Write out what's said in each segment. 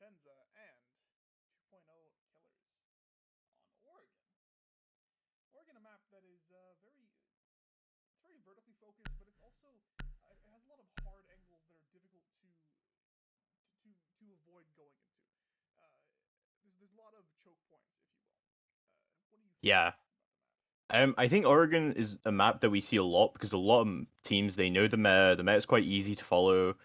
Potenza and 2.0 Killers on Oregon. Oregon, a map that is it's very vertically focused, but it's also it has a lot of hard angles that are difficult to avoid going into. Uh, there's a lot of choke points, if you will. What do you think Yeah. about the map? I think Oregon is a map that we see a lot because a lot of teams they know the meta. The meta is quite easy to follow.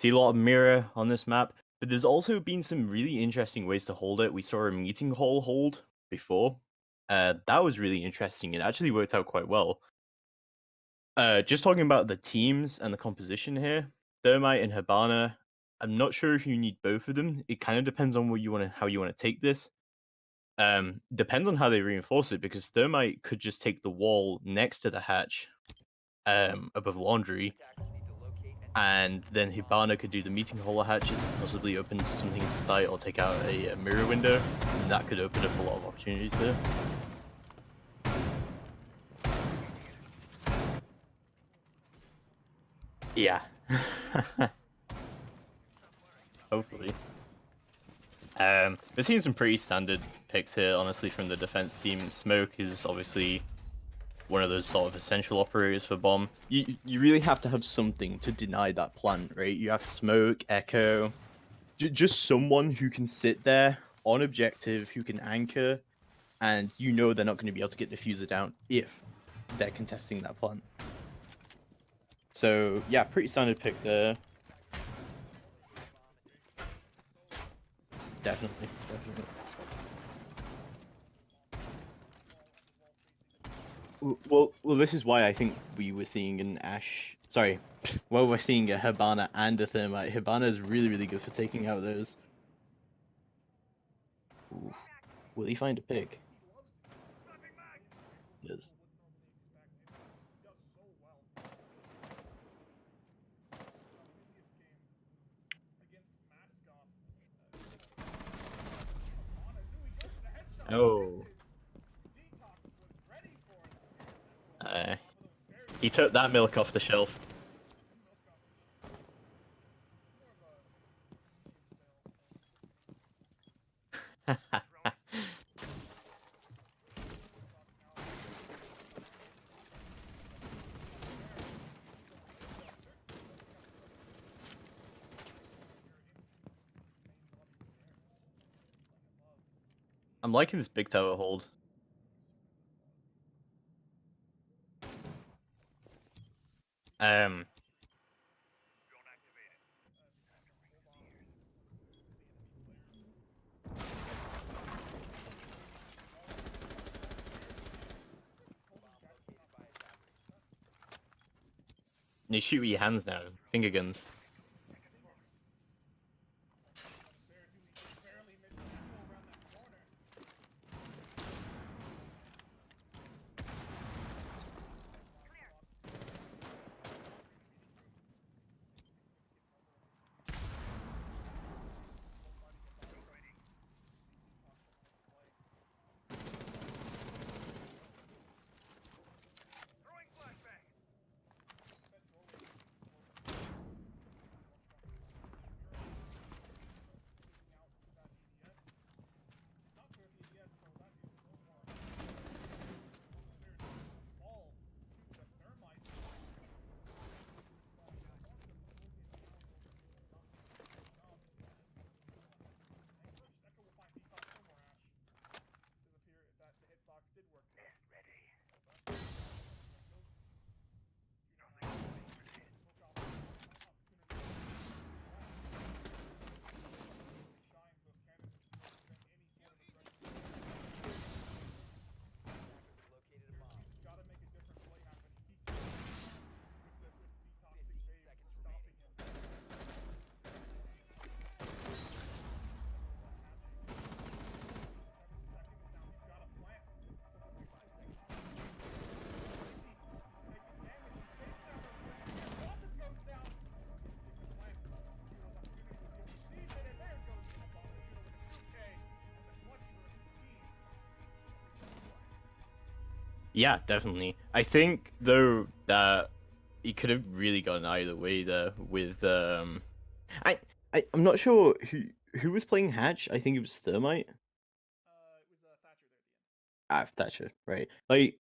See a lot of mirror on this map, but there's also been some really interesting ways to hold it. We saw a meeting hall hold before. That was really interesting. It actually worked out quite well. Just talking about the teams and the composition here, Thermite and Hibana. I'm not sure if you need both of them. It kind of depends on how you want to take this. Depends on how they reinforce it because Thermite could just take the wall next to the hatch, above laundry, and then Hibana could do the meeting hall hatches and possibly open something to sight or take out a mirror window, and that could open up a lot of opportunities there. Yeah. Hopefully. We're seeing some pretty standard picks here, honestly, from the defense team. Smoke is obviously one of those sort of essential operators for bomb. You really have to have something to deny that plant, right? You have Smoke, Echo, just someone who can sit there on objective, who can anchor, and you know they're not going to be able to get diffuser down if they're contesting that plant. So yeah, pretty standard pick there. Definitely. Well, this is why I think we were seeing an Ash. Sorry, well, we're seeing a Hibana and a Thermite. Hibana is really good for taking out those. Ooh. Will he find a pick? Yes. Oh. He took that milk off the shelf. I'm liking this big tower hold. Um. You shoot with your hands now, finger guns. Yeah, definitely. I think though that he could have really gone either way there with I I'm not sure Who was playing Hatch? I think it was Thermite. It was Thatcher there at the end. Ah, Thatcher, right. Like,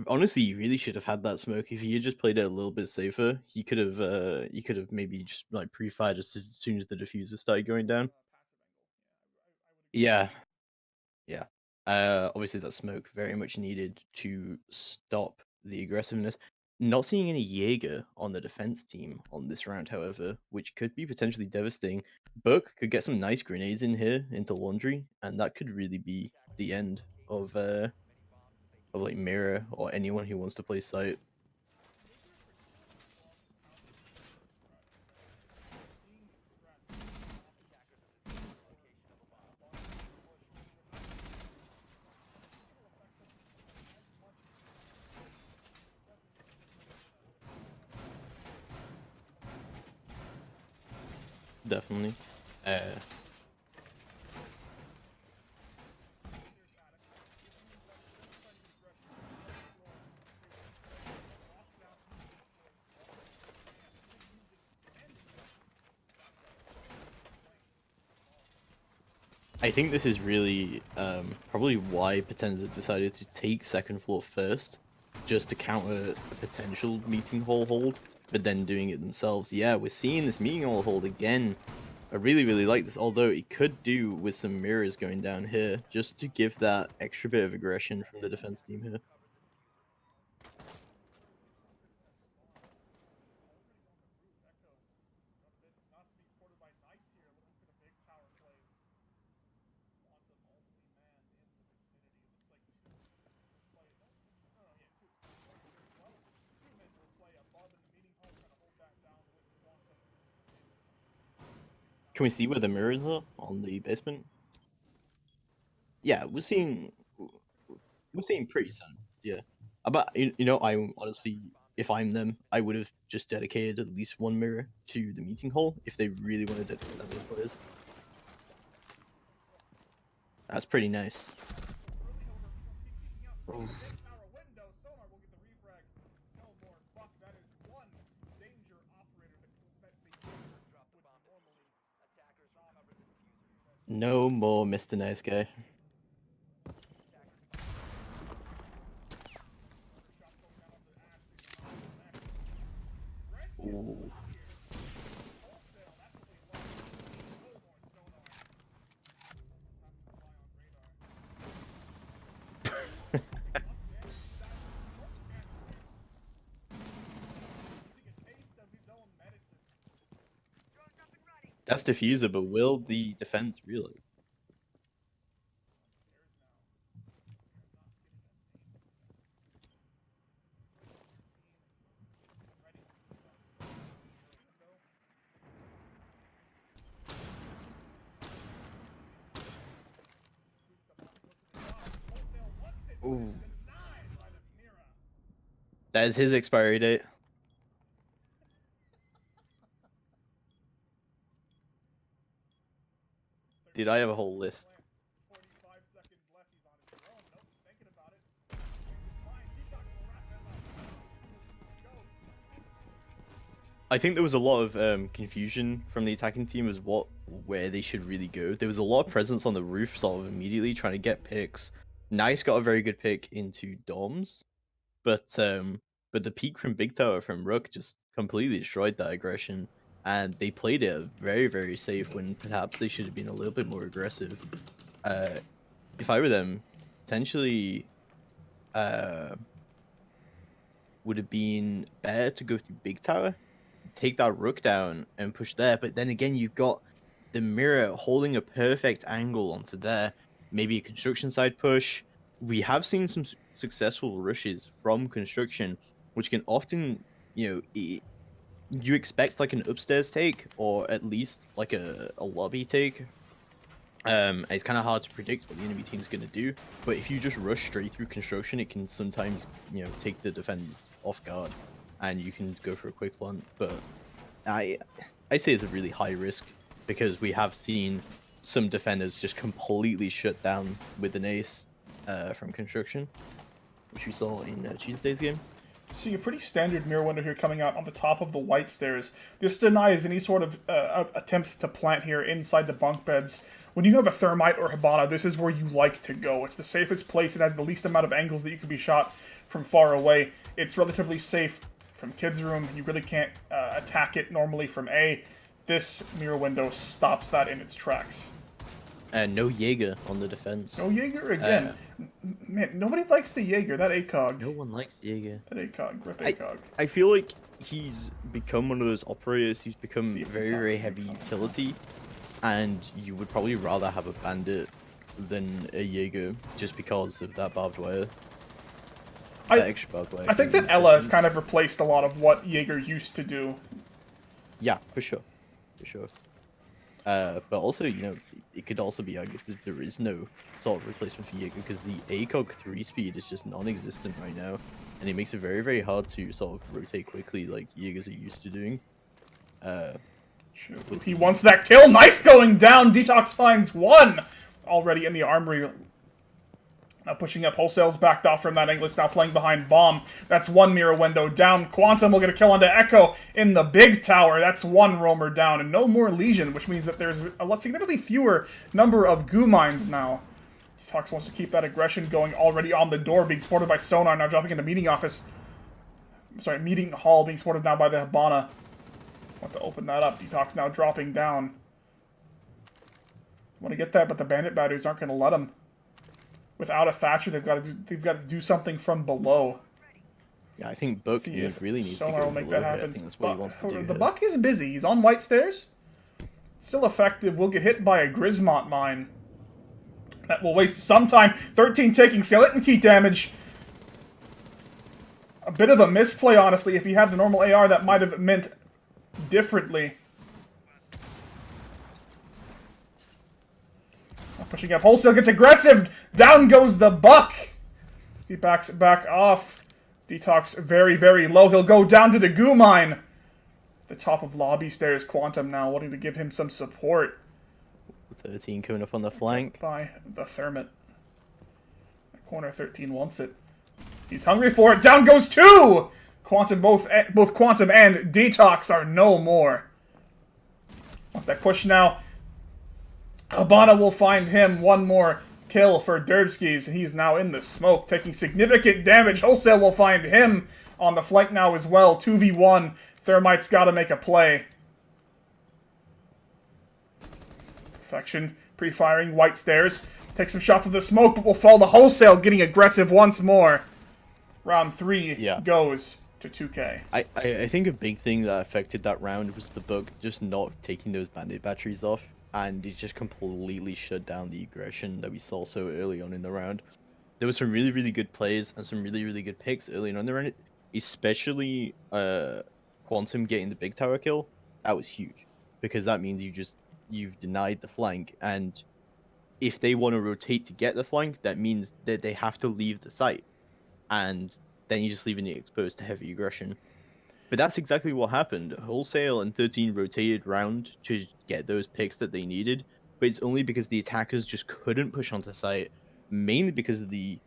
honestly, you really should have had that smoke. If you had just played it a little bit safer, you could have maybe just like pre-fired as soon as the diffuser started going down. Passive angle. Yeah, I would agree. Yeah, yeah. Obviously that smoke very much needed to stop the aggressiveness. Not seeing any Jaeger on the defense team on this round, however, which could be potentially devastating. Buck could get some nice grenades in here into Laundry, and that could really be the end of like Mirror or anyone who wants to play site. Jaeger in particular has a lot of counters to their strat, being strat often for bottom push without it'll affect them as much as doesn't Definitely. Uh, There's Attic. If you let them try to get aggression on the floor, they lock down easily for as long as they can, even using commanding I think this is really probably why Potenza decided to take second floor first, just to counter a potential meeting hall hold, but then doing it themselves. Yeah, we're seeing this meeting hall hold again. I really like this, although it could do with some mirrors going down here, just to give that extra bit of aggression from the defense team here. Not to be supported by Nice here, looking for the big tower plays. Wants an only man in the vicinity. It looks like two will play. No, yeah, two. Well, two men will play above in the meeting hall, trying to hold that down with Quantum. Can we see where the mirrors are on the basement? Yeah, we're seeing pretty soon. Yeah, but you know, I honestly, if I'm them, I would have just dedicated at least one mirror to the meeting hall if they really wanted to dedicate that to the players. That's pretty nice. Early, however, peeking out from Oh. the big tower window. Sonar will get the refrag. No more Buck. That is one danger operator that the user would normally stop. No more Mr. Nice Guy. Shot going down off the Ash. Aggressive Ooh. push here. Wholesale. That's what they love. No more Sonar. Have to rely on radar. Getting a taste of his own medicine. That's diffuser, but will the defense realize? Upstairs now. They're not getting a name. Ready. Window. Wholesale wants it, but Ooh. it's denied by the Mira. That is his expiry date. Dude, I have a whole list. 45 seconds left. He's on his drone. Nope, he's thinking about it. His mind. Peacock will wrap him up. Go. I think there was a lot of confusion from the attacking team as where they should really go. There was a lot of presence on the roof, sort of immediately trying to get picks. Nice got a very good pick into Doms, but the peak from Big Tower from Rook just completely destroyed that aggression, and they played it very safe when perhaps they should have been a little bit more aggressive. If I were them, potentially would have been better to go to Big Tower, take that Rook down and push there. But then again, you've got the mirror holding a perfect angle onto there. Maybe a construction side push. We have seen some successful rushes from construction, which can often, you expect like an upstairs take or at least like a lobby take. It's kind of hard to predict what the enemy team's going to do, but if you just rush straight through construction, it can sometimes, take the defenders off guard, and you can go for a quick one. But I say it's a really high risk because we have seen some defenders just completely shut down with an ace from construction, which we saw in Tuesday's game. See a pretty standard mirror window here coming out on the top of the white stairs. This denies any sort of attempts to plant here inside the bunk beds. When you have a thermite or Hibana, this is where you like to go. It's the safest place. It has the least amount of angles that you can be shot from far away. It's relatively safe from kids' room. You really can't attack it normally from A. This mirror window stops that in its tracks. And no Jaeger on the defense. No Jaeger again. Man, nobody likes the Jaeger. That ACOG. No one likes Jaeger. That ACOG. Rip ACOG. I feel like he's become one of those operators who's become very, very heavy something. utility. And you would probably rather have a bandit than a Jaeger just because of that barbed wire. Extra barbed wire. I think that Ella has kind of replaced a lot of what Jaeger used to do. Yeah, for sure. For sure. But also, you know, it could also be argued that there is no sort of replacement for Jaeger because the ACOG 3 speed is just non-existent right now, and it makes it very, very hard to sort of rotate quickly like Jaegers are used to doing. He wants that kill. Nice going down. Detox finds one already in the armory. Now pushing up. Wholesale's backed off from that angle. It's now playing behind Bomb. That's one mirror window down. Quantum will get a kill onto Echo in the big tower. That's one roamer down. And no more Legion, which means that there's a significantly fewer number of goo mines now. Detox wants to keep that aggression going already on the door, being supported by Sonar, now dropping into meeting office. Sorry, meeting hall, being supported now by the Hibana. Want to open that up. Detox now dropping down. Want to get that, but the bandit batteries aren't going to let him. Without a Thatcher, they've got to do something from below. Yeah, I think Buck really needs to go will make that happen. I think that's what he wants to do. The Buck is busy. He's on white stairs. Still effective. Will get hit by a Grismont mine. That will waste some time. 13 taking skeleton key damage. A bit of a misplay, honestly. If he had the normal AR, that might have meant differently. Pushing up. Wholesale gets aggressive. Down goes the Buck. He backs it back off. Detox very, very low. He'll go down to the goo mine. The top of lobby stairs. Quantum now wanting to give him some support. 13 coming up on the flank. By the Thermit. Corner 13 wants it. He's hungry for it. Down goes two! Quantum, both Quantum and Detox are no more. Wants that push now. Hibana will find him. One more kill for Derbskis. He's now in the smoke, taking significant damage. Wholesale will find him on the flank now as well. 2v1. Thermite's got to make a play. Perfection. Pre-firing. White stairs. Take some shots of the smoke, but will fall to Wholesale, getting aggressive once more. Round 3 goes to 2K. I think a big thing that affected that round was the Buck just not taking those bandit batteries off. And it just completely shut down the aggression that we saw so early on in the round. There were some really, really good plays and some really, really good picks early on in the round. Especially Quantum getting the big tower kill. That was huge. Because that means you've denied the flank. And if they want to rotate to get the flank, that means that they have to leave the site. And then you're just leaving it exposed to heavy aggression. But that's exactly what happened. Wholesale and 13 rotated round to get those picks that they needed, but it's only because the attackers just couldn't push onto site, mainly because of the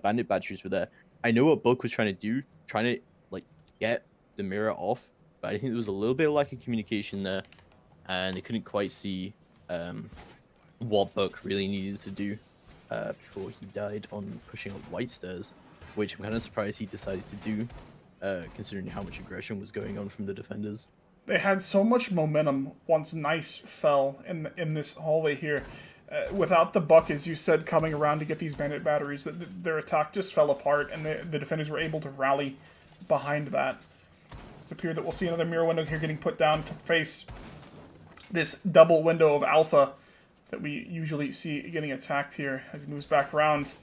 bandit batteries were there. I know what Buck was trying to do, like get the mirror off, but I think there was a little bit of lack of communication there, and they couldn't quite see what Buck really needed to do before he died on pushing up white stairs, which I'm kind of surprised he decided to do. Considering how much aggression was going on from the defenders. They had so much momentum once Nice fell in this hallway here. Without the Buck, as you said, coming around to get these bandit batteries, their attack just fell apart, and the defenders were able to rally behind that. It's appeared that we'll see another mirror window here getting put down to face this double window of Alpha that we usually see getting attacked here as he moves back around.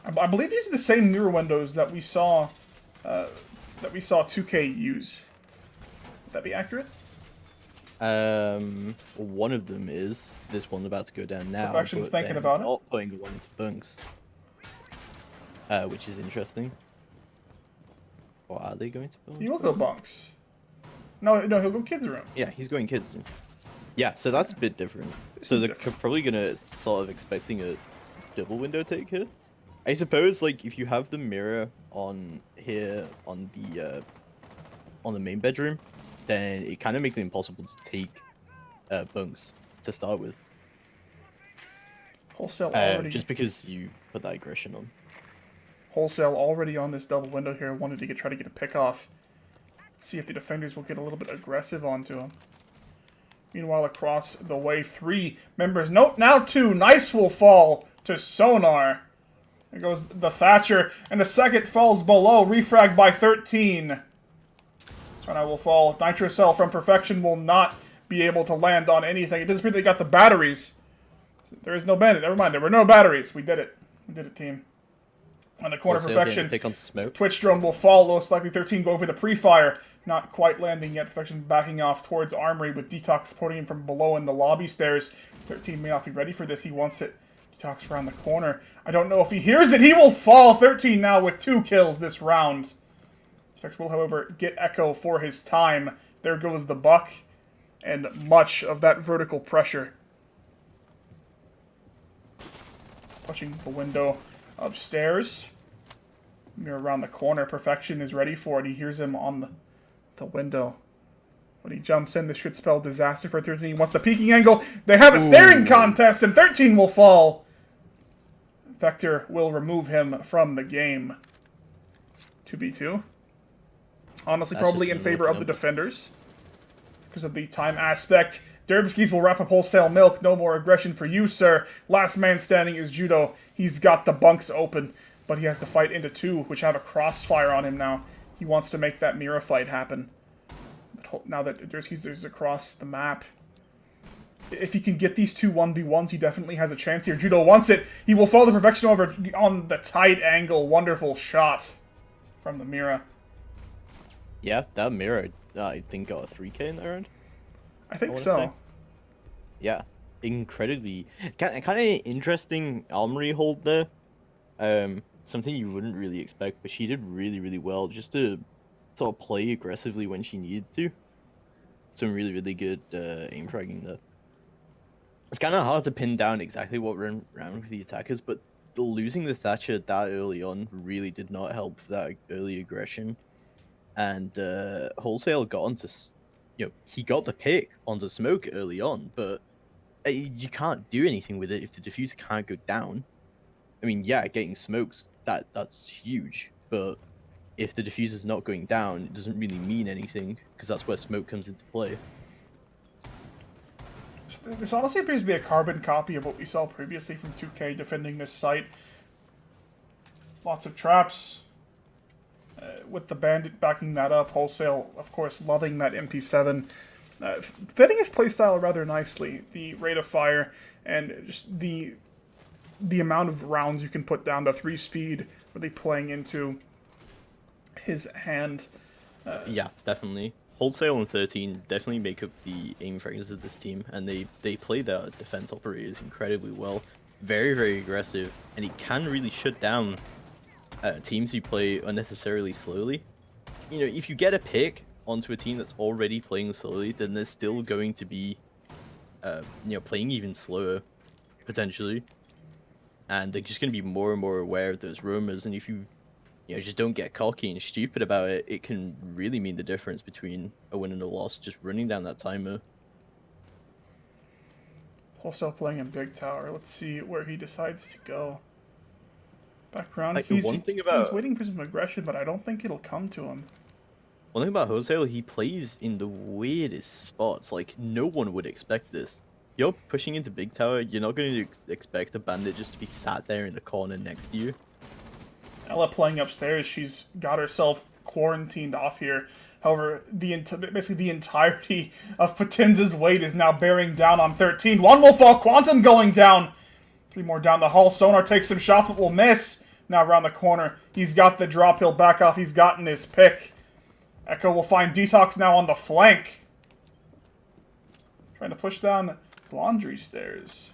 I believe these are the same mirror windows that we saw 2K use. Would that be accurate? One of them is this one about to go down now. Perfection's thinking about it. Not putting one into bunks, which is interesting. Or are they going to bunks? He will go bunks. No, he'll go kids' room. Yeah, he's going kids' room. Yeah, so that's a bit different. So they're probably gonna sort of expecting a double window take here. I suppose, like, if you have the mirror on here on the main bedroom, then it kind of makes it impossible to take bunks to start with. Wholesale already. Just because you put that aggression on. Wholesale already on this double window here. Wanted to try to get a pick off. See if the defenders will get a little bit aggressive onto him. Meanwhile, across the way, 3 members. Nope, now 2. Nice will fall to Sonar. There goes the Thatcher, and the second falls below, refragged by 13. Sonar will fall. Nitro Cell from Perfection will not be able to land on anything. It doesn't appear they got the batteries. There is no bandit. Never mind, there were no batteries. We did it. We did it, team. On the corner, Perfection. Pick on smoke. Twitch drone will fall. Most likely 13 go for the pre-fire. Not quite landing yet. Perfection backing off towards Armory with Detox supporting him from below in the lobby stairs. 13 may not be ready for this. He wants it. Detox around the corner. I don't know if he hears it. He will fall. 13 now with 2 kills this round. Detox will, however, get Echo for his time. There goes the buck. And much of that vertical pressure. Pushing the window upstairs. Mirror around the corner. Perfection is ready for it. He hears him on the window. When he jumps in, this should spell disaster for 13. He wants the peeking angle. They have a staring contest, and 13 will fall. Vector will remove him from the game. 2v2. Honestly, That's probably just in favor looking of the up. defenders. Because of the time aspect. Derbskis will wrap up Wholesale Milk. No more aggression for you, sir. Last man standing is Judo. He's got the bunks open. But he has to fight into 2, which have a crossfire on him now. He wants to make that mirror fight happen. But now that Derbskis is across the map. If he can get these 2 1v1s, he definitely has a chance here. Judo wants it. He will follow the Perfection over on the tight angle. Wonderful shot from the mirror. Yeah, that mirror, I think, got a 3k in that round. I think wanna so. say. Yeah, incredibly kind of interesting Armory hold there. Something you wouldn't really expect, but she did really, really well just to sort of play aggressively when she needed to. Some really, really good aim fragging there. It's kind of hard to pin down exactly what went around with the attackers, but losing the Thatcher that early on really did not help that early aggression. And Wholesale got onto, he got the pick onto Smoke early on, but you can't do anything with it if the diffuser can't go down. I mean, yeah, getting smokes, that's huge, but if the diffuser's not going down, it doesn't really mean anything, because that's where smoke comes into play. This honestly appears to be a carbon copy of what we saw previously from 2K defending this site. Lots of traps. With the Bandit backing that up. Wholesale, of course, loving that MP7. Fitting his playstyle rather nicely. The rate of fire and just the amount of rounds you can put down. The 3-speed really playing into his hand. Yeah, definitely. Wholesale and 13 definitely make up the aim frames of this team, and they play their defense operators incredibly well. Very, very aggressive, and he can really shut down teams who play unnecessarily slowly. You know, if you get a pick onto a team that's already playing slowly, then they're still going to be, playing even slower, potentially. And they're just going to be more and more aware of those roamers, and if you just don't get cocky and stupid about it, it can really mean the difference between a win and a loss, just running down that timer. Wholesale playing in Big Tower. Let's see where he decides to go. Background. Like, He's one waiting for some aggression, but I don't think it'll come to him. thing about Wholesale, he plays in the weirdest spots. Like, no one would expect this. You're pushing into Big Tower, you're not going to expect a bandit just to be sat there in the corner next to you. Ella playing upstairs, she's got herself quarantined off here. However, basically the entirety of Potenza's weight is now bearing down on 13. 1 will fall, Quantum going down. 3 more down the hall. Sonar takes some shots, but will miss. Now around the corner, he's got the drop, he'll back off, he's gotten his pick. Echo will find Detox now on the flank. Trying to push down Laundry Stairs.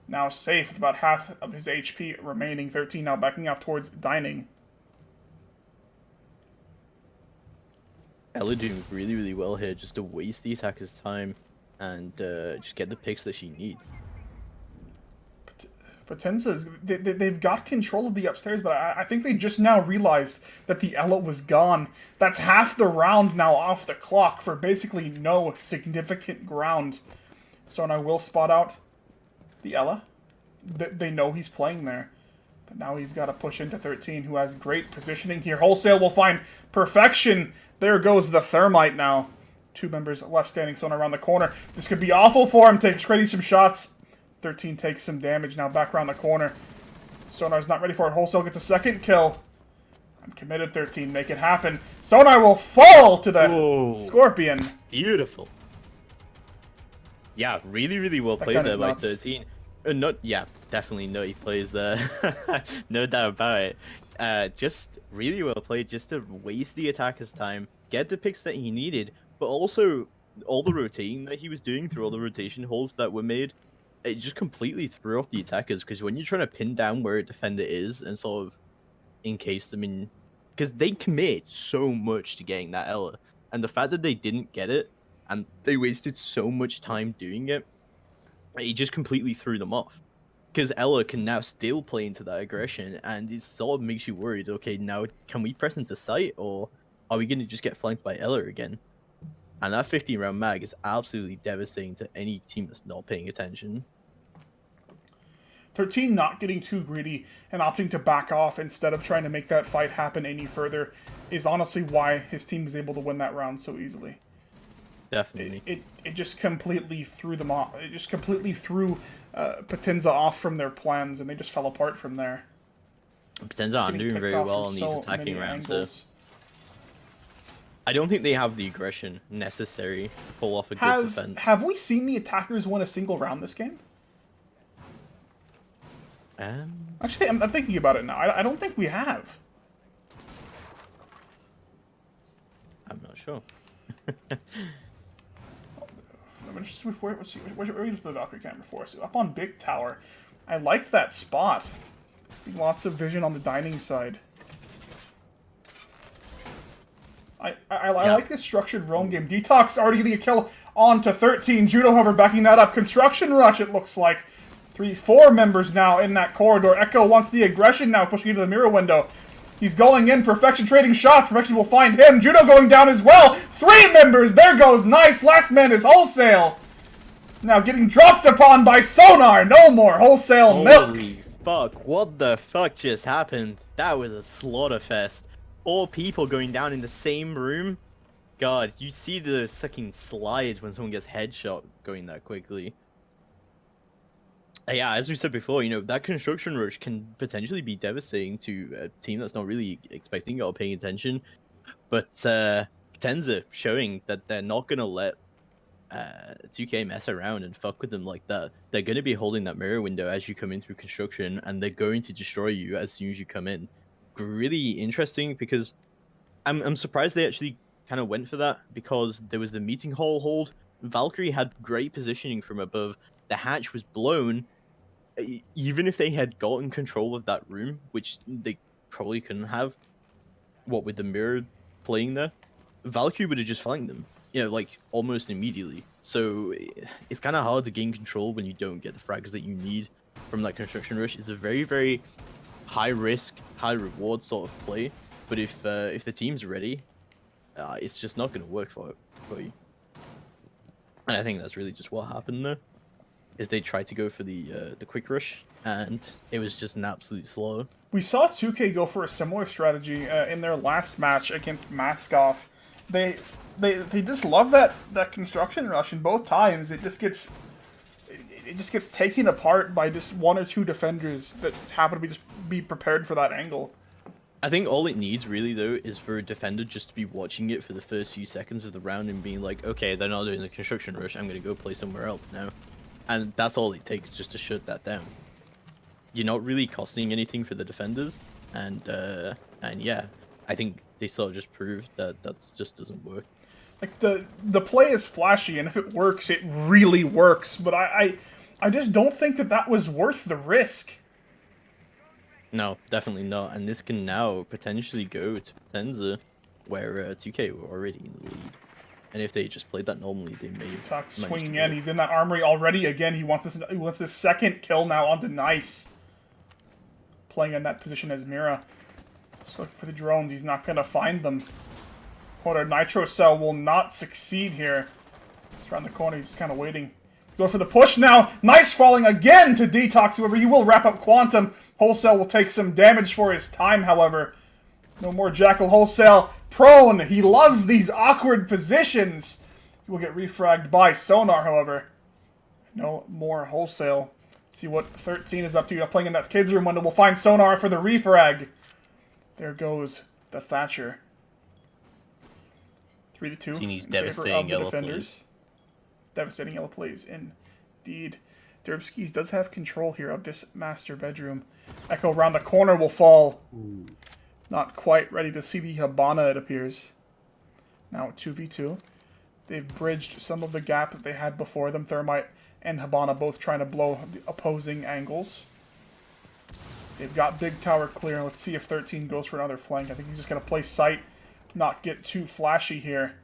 Now safe with about half of his HP remaining. 13 now backing off towards Dining. Ella doing really, really well here just to waste the attacker's time and just get the picks that she needs. Potenza's they've got control of the upstairs, but I think they just now realized that the Ella was gone. That's half the round now off the clock for basically no significant ground. So now will spot out the Ella. They know he's playing there. But now he's got to push into 13, who has great positioning here. Wholesale will find perfection. There goes the Thermite now. 2 members left standing, Sonar around the corner. This could be awful for him, creating some shots. 13 takes some damage now back around the corner. Sonar's not ready for it. Wholesale gets a second kill. I'm committed, 13. Make it happen. Sonar will fall to the Scorpion. Beautiful. Yeah, really, really well played there by nuts. 13. Yeah, definitely nutty plays there. No doubt about it. Just really well played, just to waste the attacker's time, get the picks that he needed, but also all the rotating that he was doing through all the rotation holes that were made, it just completely threw off the attackers, because when you're trying to pin down where a defender is and sort of encase them in, because they commit so much to getting that Ella, and the fact that they didn't get it and they wasted so much time doing it, it just completely threw them off. Because Ella can now still play into that aggression, and it sort of makes you worried, okay, now can we press into sight, or are we going to just get flanked by Ella again? And that 15 round mag is absolutely devastating to any team that's not paying attention. 13 not getting too greedy and opting to back off instead of trying to make that fight happen any further is honestly why his team was able to win that round so easily. Definitely. It just completely threw them off. It just completely threw Potenza off from their plans, and they just fell apart from there. Potenza aren't doing very well on these attacking rounds, so I don't think they have the aggression necessary to pull off a good defense. Have we seen the attackers win a single round this game? Actually, I'm thinking about it now. I don't think we have. I'm not sure. I'm interested. Where's the Valkyrie camera for us? Up on Big Tower. I liked that spot. Lots of vision on the dining side. I like this structured roam game. Detox already getting a kill on to 13. Judo, however, backing that up. Construction Rush, it looks like. 4 members now in that corridor. Echo wants the aggression now, pushing into the mirror window. He's going in. Perfection trading shots. Perfection will find him. Judo going down as well. 3 members. There goes Nice. Last man is Wholesale. Now getting dropped upon by Sonar. No more Wholesale milk. Holy fuck. What the fuck just happened? That was a slaughter fest. 4 people going down in the same room. God, you see the sucking slides when someone gets headshot going that quickly. Yeah, as we said before, you know, that construction rush can potentially be devastating to a team that's not really expecting it or paying attention. But Potenza showing that they're not going to let 2K mess around and fuck with them like that. They're going to be holding that mirror window as you come in through construction, and they're going to destroy you as soon as you come in. Really interesting, because I'm surprised they actually kind of went for that, because there was the meeting hall hold. Valkyrie had great positioning from above. The hatch was blown. Even if they had gotten control of that room, which they probably couldn't have, what with the mirror playing there, Valkyrie would have just flanked them, you know, like almost immediately. So it's kind of hard to gain control when you don't get the frags that you need from that construction rush. It's a very, very high risk, high reward sort of play. But if the team's ready, it's just not going to work for you. And I think that's really just what happened there. Is they tried to go for the quick rush, and it was just an absolute slaughter. We saw 2K go for a similar strategy in their last match against Maskoff. They just love that construction rush, and both times it just gets taken apart by just 1 or 2 defenders that happen to be prepared for that angle. I think all it needs really though is for a defender just to be watching it for the first few seconds of the round and being like, okay, they're not doing the construction rush, I'm gonna go play somewhere else now. And that's all it takes just to shut that down. You're not really costing anything for the defenders, and yeah, I think they sort of just proved that just doesn't work. Like the play is flashy, and if it works, it really works. But I just don't think that was worth the risk. No, definitely not. And this can now potentially go to Potenza, where 2K were already in the lead. And if they just played that normally, they may swinging in. He's in that armory already. Again, he wants this second kill now onto Nice. playing in that position as Mira. Just looking for the drones. He's not going to find them. Corner Nitro Cell will not succeed here. It's around the corner. He's just kind of waiting. Go for the push now. Nice falling again to Detox. However, he will wrap up Quantum. Wholesale will take some damage for his time, however. No more Jackal. Wholesale prone. He loves these awkward positions. He will get refragged by Sonar, however. No more Wholesale. See what 13 is up to. Playing in that kids' room window. We'll find Sonar for the refrag. There goes the Thatcher. 3-2 He's in devastating favor of the yellow defenders. plays. Devastating yellow plays, indeed. Derbskis does have control here of this master bedroom. Echo around the corner will fall. Ooh. Not quite ready to see the Habana, it appears. Now 2v2. They've bridged some of the gap that they had before them. Thermite and Habana both trying to blow the opposing angles. They've got big tower clear. Let's see if 13 goes for another flank. I think he's just going to play sight, not get too flashy here.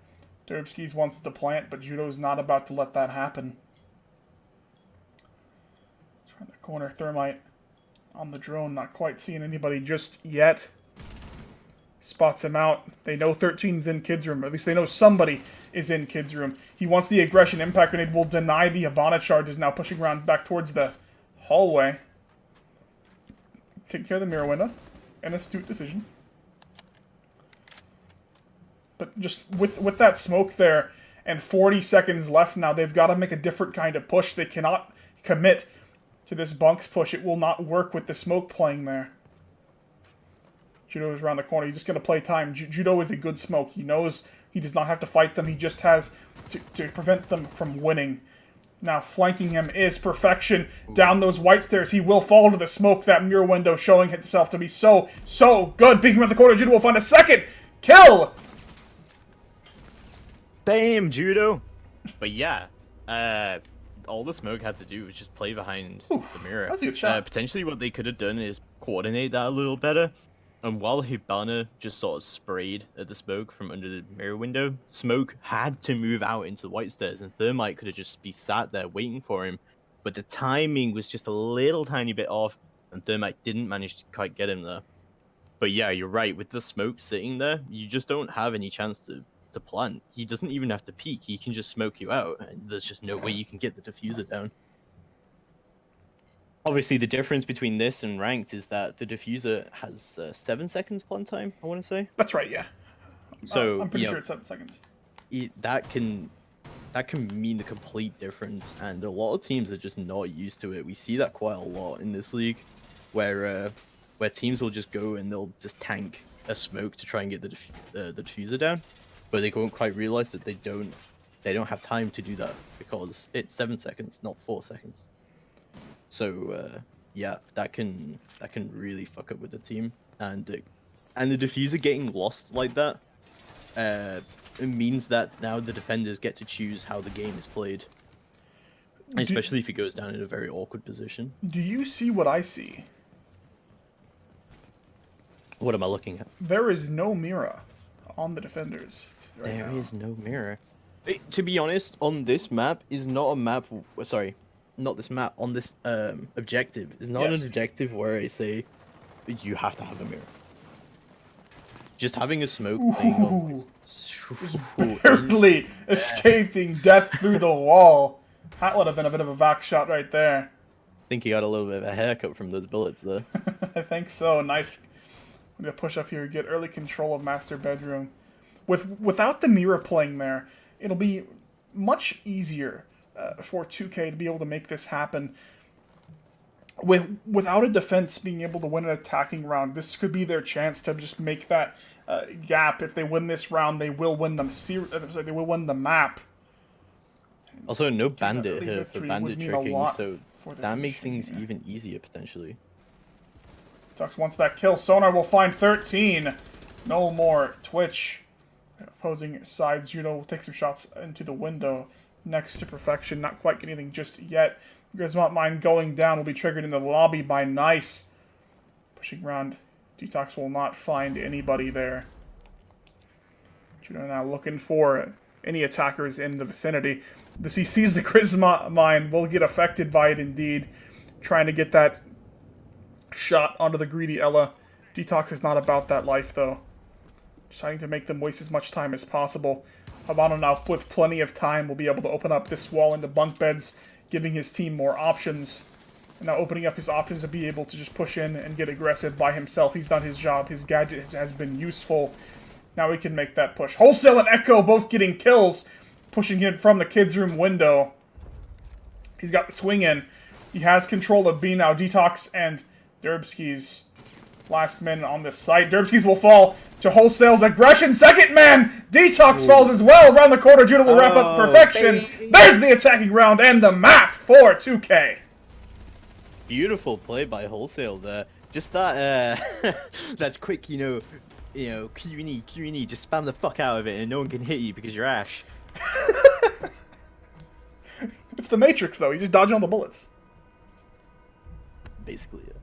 Derbskis wants to plant, but Judo's not about to let that happen. Around the corner, Thermite on the drone, not quite seeing anybody just yet. Spots him out. They know 13's in kids' room. At least they know somebody is in kids' room. He wants the aggression. Impact Grenade will deny the Habana charges. Now pushing around back towards the hallway. Taking care of the mirror window. An astute decision. But just with that smoke there and 40 seconds left now, they've got to make a different kind of push. They cannot commit to this bunks push. It will not work with the smoke playing there. Judo is around the corner. He's just going to play time. Judo is a good smoke. He knows he does not have to fight them. He just has to prevent them from winning. Now flanking him is perfection. Down those white stairs, he will fall into the smoke. That mirror window showing himself to be so good. Peeking around the corner, Judo will find a second kill. Damn, Judo! But yeah, all the smoke had to do was just play behind the mirror. That's a good shot. Potentially what they could have done is coordinate that a little better. And while Hibana just sort of sprayed at the smoke from under the mirror window, smoke had to move out into the white stairs, and Thermite could have just be sat there waiting for him. But the timing was just a little tiny bit off, and Thermite didn't manage to quite get him there. But yeah, you're right, with the smoke sitting there, you just don't have any chance to plant. He doesn't even have to peek, he can just smoke you out, and there's just no way you can get the diffuser down. Obviously, the difference between this and ranked is that the diffuser has 7 seconds plant time, I want to say. That's right, yeah. So I'm pretty sure it's 7 seconds. That can mean the complete difference, and a lot of teams are just not used to it. We see that quite a lot in this league, where teams will just go and they'll just tank a smoke to try and get the diffuser down, but they won't quite realize that they don't have time to do that because it's 7 seconds, not 4 seconds. So yeah, that can really fuck up with the team, and the diffuser getting lost like that, it means that now the defenders get to choose how the game is played, especially if it goes down in a very awkward position. Do you see what I see? What am I looking at? There is no Mira on the defenders. There is no mirror. To be honest, on this map is not a map. Sorry, not this map. On this objective is not an objective where I say you have to have a mirror. Just having a smoke thing on. Just barely escaping death through the wall. That would have been a bit of a back shot right there. I think he got a little bit of a haircut from those bullets there. I think so. Nice. I'm gonna push up here, get early control of master bedroom. Without the mirror playing there, it'll be much easier for 2K to be able to make this happen. Without a defense being able to win an attacking round, this could be their chance to just make that gap. If they win this round, they will win they will win the map. Also, no bandit here for victory bandit would mean a tricking, lot so for the that makes position, things yeah. even easier potentially. Tux wants that kill. Sonar will find 13. No more Twitch. Opposing sides, Judo will take some shots into the window next to perfection. Not quite getting anything just yet. You guys want mine going down will be triggered in the lobby by Nice. Pushing around. Detox will not find anybody there. Judo now looking for any attackers in the vicinity. He sees the charisma mine, will get affected by it indeed. Trying to get that shot onto the greedy Ella. Detox is not about that life, though. Trying to make them waste as much time as possible. Habano now, with plenty of time, will be able to open up this wall into bunk beds, giving his team more options. And now opening up his options to be able to just push in and get aggressive by himself. He's done his job. His gadget has been useful. Now he can make that push. Wholesale and Echo both getting kills, pushing him from the kids' room window. He's got the swing in. He has control of B now. Detox and Derbski's last men on this site. Derbski's will fall to Wholesale's aggression. Second man! Detox falls as well. Around the corner, Judah will wrap up perfection. Baby. There's the attacking round and the map for 2K. Beautiful play by Wholesale there. Just that, that quick, Kirini, just spam the fuck out of it and no one can hit you because you're Ash. It's the Matrix, though. You just dodge on the bullets. Basically, yeah.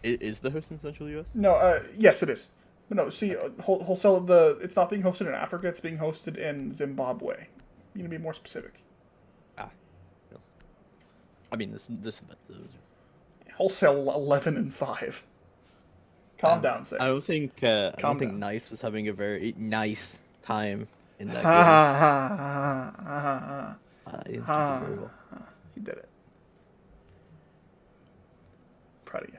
Is the host in Central US? No, yes, it is. But no, see, Wholesale, it's not being hosted in Africa, it's being hosted in Zimbabwe. You need to be more specific. Ah, yes. I mean, this Wholesale 11-5. Calm down, Sam. I don't think Nice was having a very nice time in that game. He did it. Proud of you.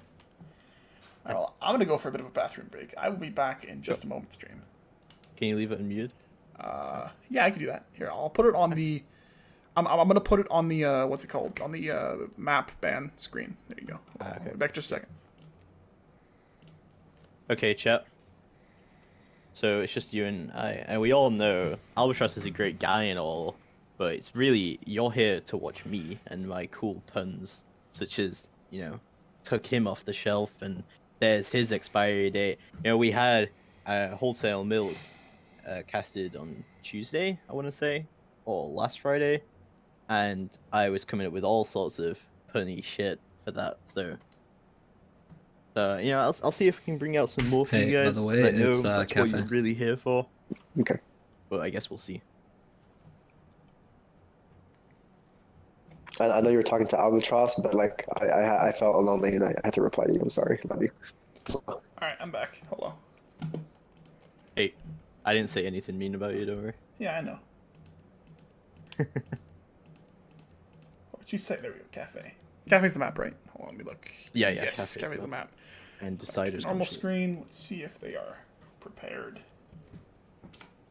Alright, well, I'm gonna go for a bit of a bathroom break. I will be back in just a moment, stream. Can you leave it unmuted? Yeah, I can do that. Here, I'll put it on the... I'm gonna put it on the, what's it called? On the, map ban screen. There you go. Okay. Back just a second. Okay, chat. So it's just you and I, and we all know Albatross is a great guy and all, but it's really, you're here to watch me and my cool puns, such as, took him off the shelf and there's his expiry date. We had Wholesale Milk casted on Tuesday, I want to say, or last Friday, and I was coming up with all sorts of punny shit for that, so... I'll see if we can bring out some more for you guys. By the way, I know it's that's Cafe. what you're really here for. Okay. But I guess we'll see. I know you were talking to Albatross, but like I felt lonely and I had to reply to you. I'm sorry. Love you. Alright, I'm back. Hello. Hey, I didn't say anything mean about you, don't worry. Yeah, I know. What'd you say? There we go. Cafe. Cafe's the map, right? Hold on, let me look. Yeah, Yes, Cafe's the map. And Decider's Normal screen. Let's see if they are prepared.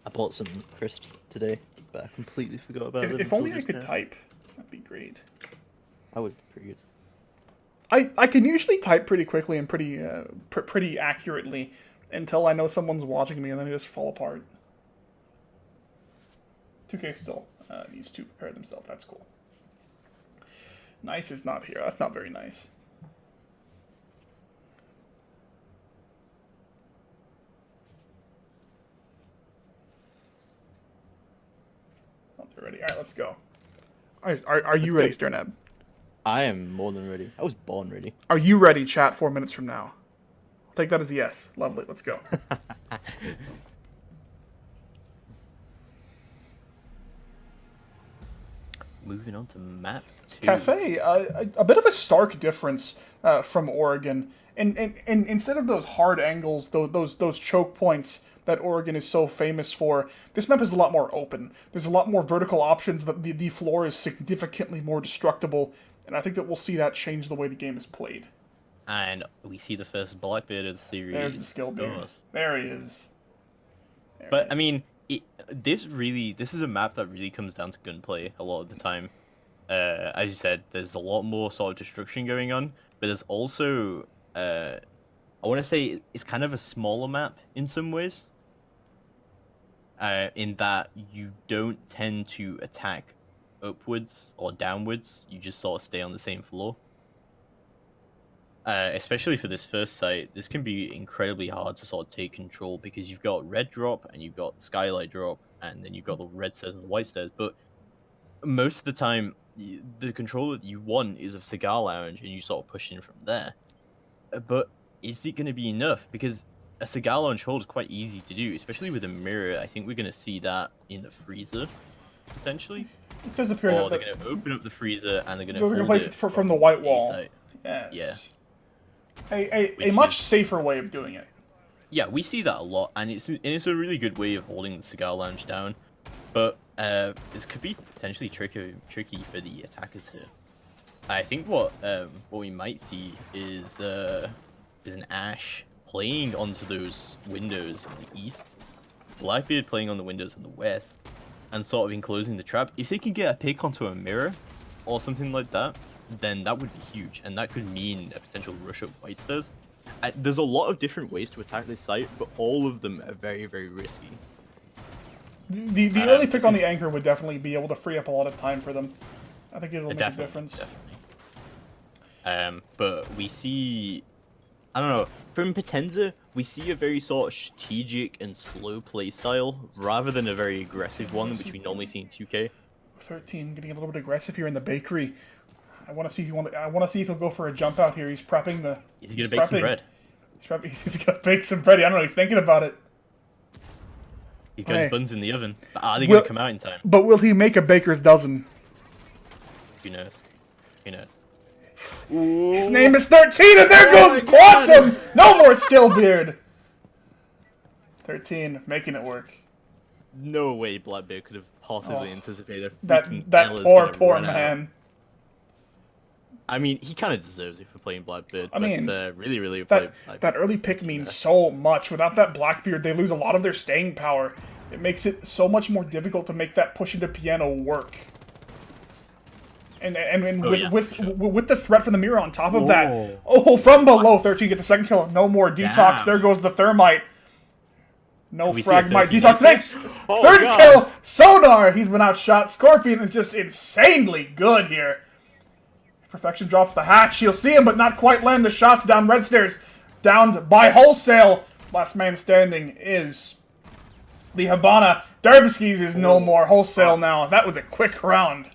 I bought some crisps today, but I completely forgot about them. If only I could type, that'd be great. That would be pretty good. I can usually type pretty quickly and pretty accurately until I know someone's watching me, and then I just fall apart. 2K still needs to prepare themselves. That's cool. Nice is not here. That's not very nice. Oh, they're ready. All right, let's go. Are you ready, Sternab? I am more than ready. I was born ready. Are you ready, chat, 4 minutes from now? I'll take that as a yes. Lovely. Let's go. Moving on to map 2. Cafe, a bit of a stark difference from Oregon. And instead of those hard angles, those choke points that Oregon is so famous for, this map is a lot more open. There's a lot more vertical options. The floor is significantly more destructible, and I think that we'll see that change the way the game is played. And we see the first Blackbeard of the series. There's the skill beard. There he is. But I mean, this is a map that really comes down to gunplay a lot of the time. As you said, there's a lot more sort of destruction going on, but there's also, I want to say it's kind of a smaller map in some ways. In that you don't tend to attack upwards or downwards, you just sort of stay on the same floor. Especially for this first site, this can be incredibly hard to sort of take control because you've got red drop and you've got skylight drop and then you've got the red stairs and the white stairs, but most of the time the control that you want is of Cigar Lounge and you sort of push in from there. But is it going to be enough? Because a Cigar Lounge hold is quite easy to do, especially with a mirror. I think we're going to see that in the freezer, potentially. It does appear or that they're going to open up the freezer and they're going to hold play it from the white wall. site. Yes. Yeah. A much safer way of doing it. Yeah, we see that a lot, and it's a really good way of holding the cigar lounge down. But this could be potentially tricky for the attackers here. I think what we might see is an Ashe playing onto those windows on the east, Blackbeard playing on the windows on the west, and sort of enclosing the trap. If they can get a pick onto a mirror or something like that, then that would be huge, and that could mean a potential rush up white stairs. There's a lot of different ways to attack this site, but all of them are very, very risky. The early pick on the anchor would definitely be able to free up a lot of time for them. I think it'll make a difference. Definitely. But we see, I don't know, from Potenza, we see a very sort of strategic and slow play style, rather than a very aggressive one, which we normally see in 2K. 13 getting a little bit aggressive here in the bakery. I want to see if he'll go for a jump out here. He's prepping the. Is he gonna bake some bread? He's gonna bake some bread. I don't know. He's thinking about it. He's got his buns in the oven. But are they gonna come out in time? But will he make a baker's dozen? Who knows? Who knows? Ooh. His name is 13, and there goes Quantum! No more Stillbeard! 13, making it work. No way Blackbeard could have possibly anticipated that poor man. I mean, he kind of deserves it for playing Blackbeard. I mean, really that early pick means so much. Without that Blackbeard, they lose a lot of their staying power. It makes it so much more difficult to make that push into piano work. And with the threat from the mirror on top of that. Oh, from below, 13 gets the second kill. No more Detox. Damn. There goes the Thermite. No Fragmite. Detox next. Third kill. Sonar. He's been outshot. Scorpion is just insanely good here. Perfection drops the hatch. He'll see him, but not quite land the shots down red stairs. Downed by Wholesale. Last man standing is the Habana. Darbskis is no more. Wholesale now. That was a quick round.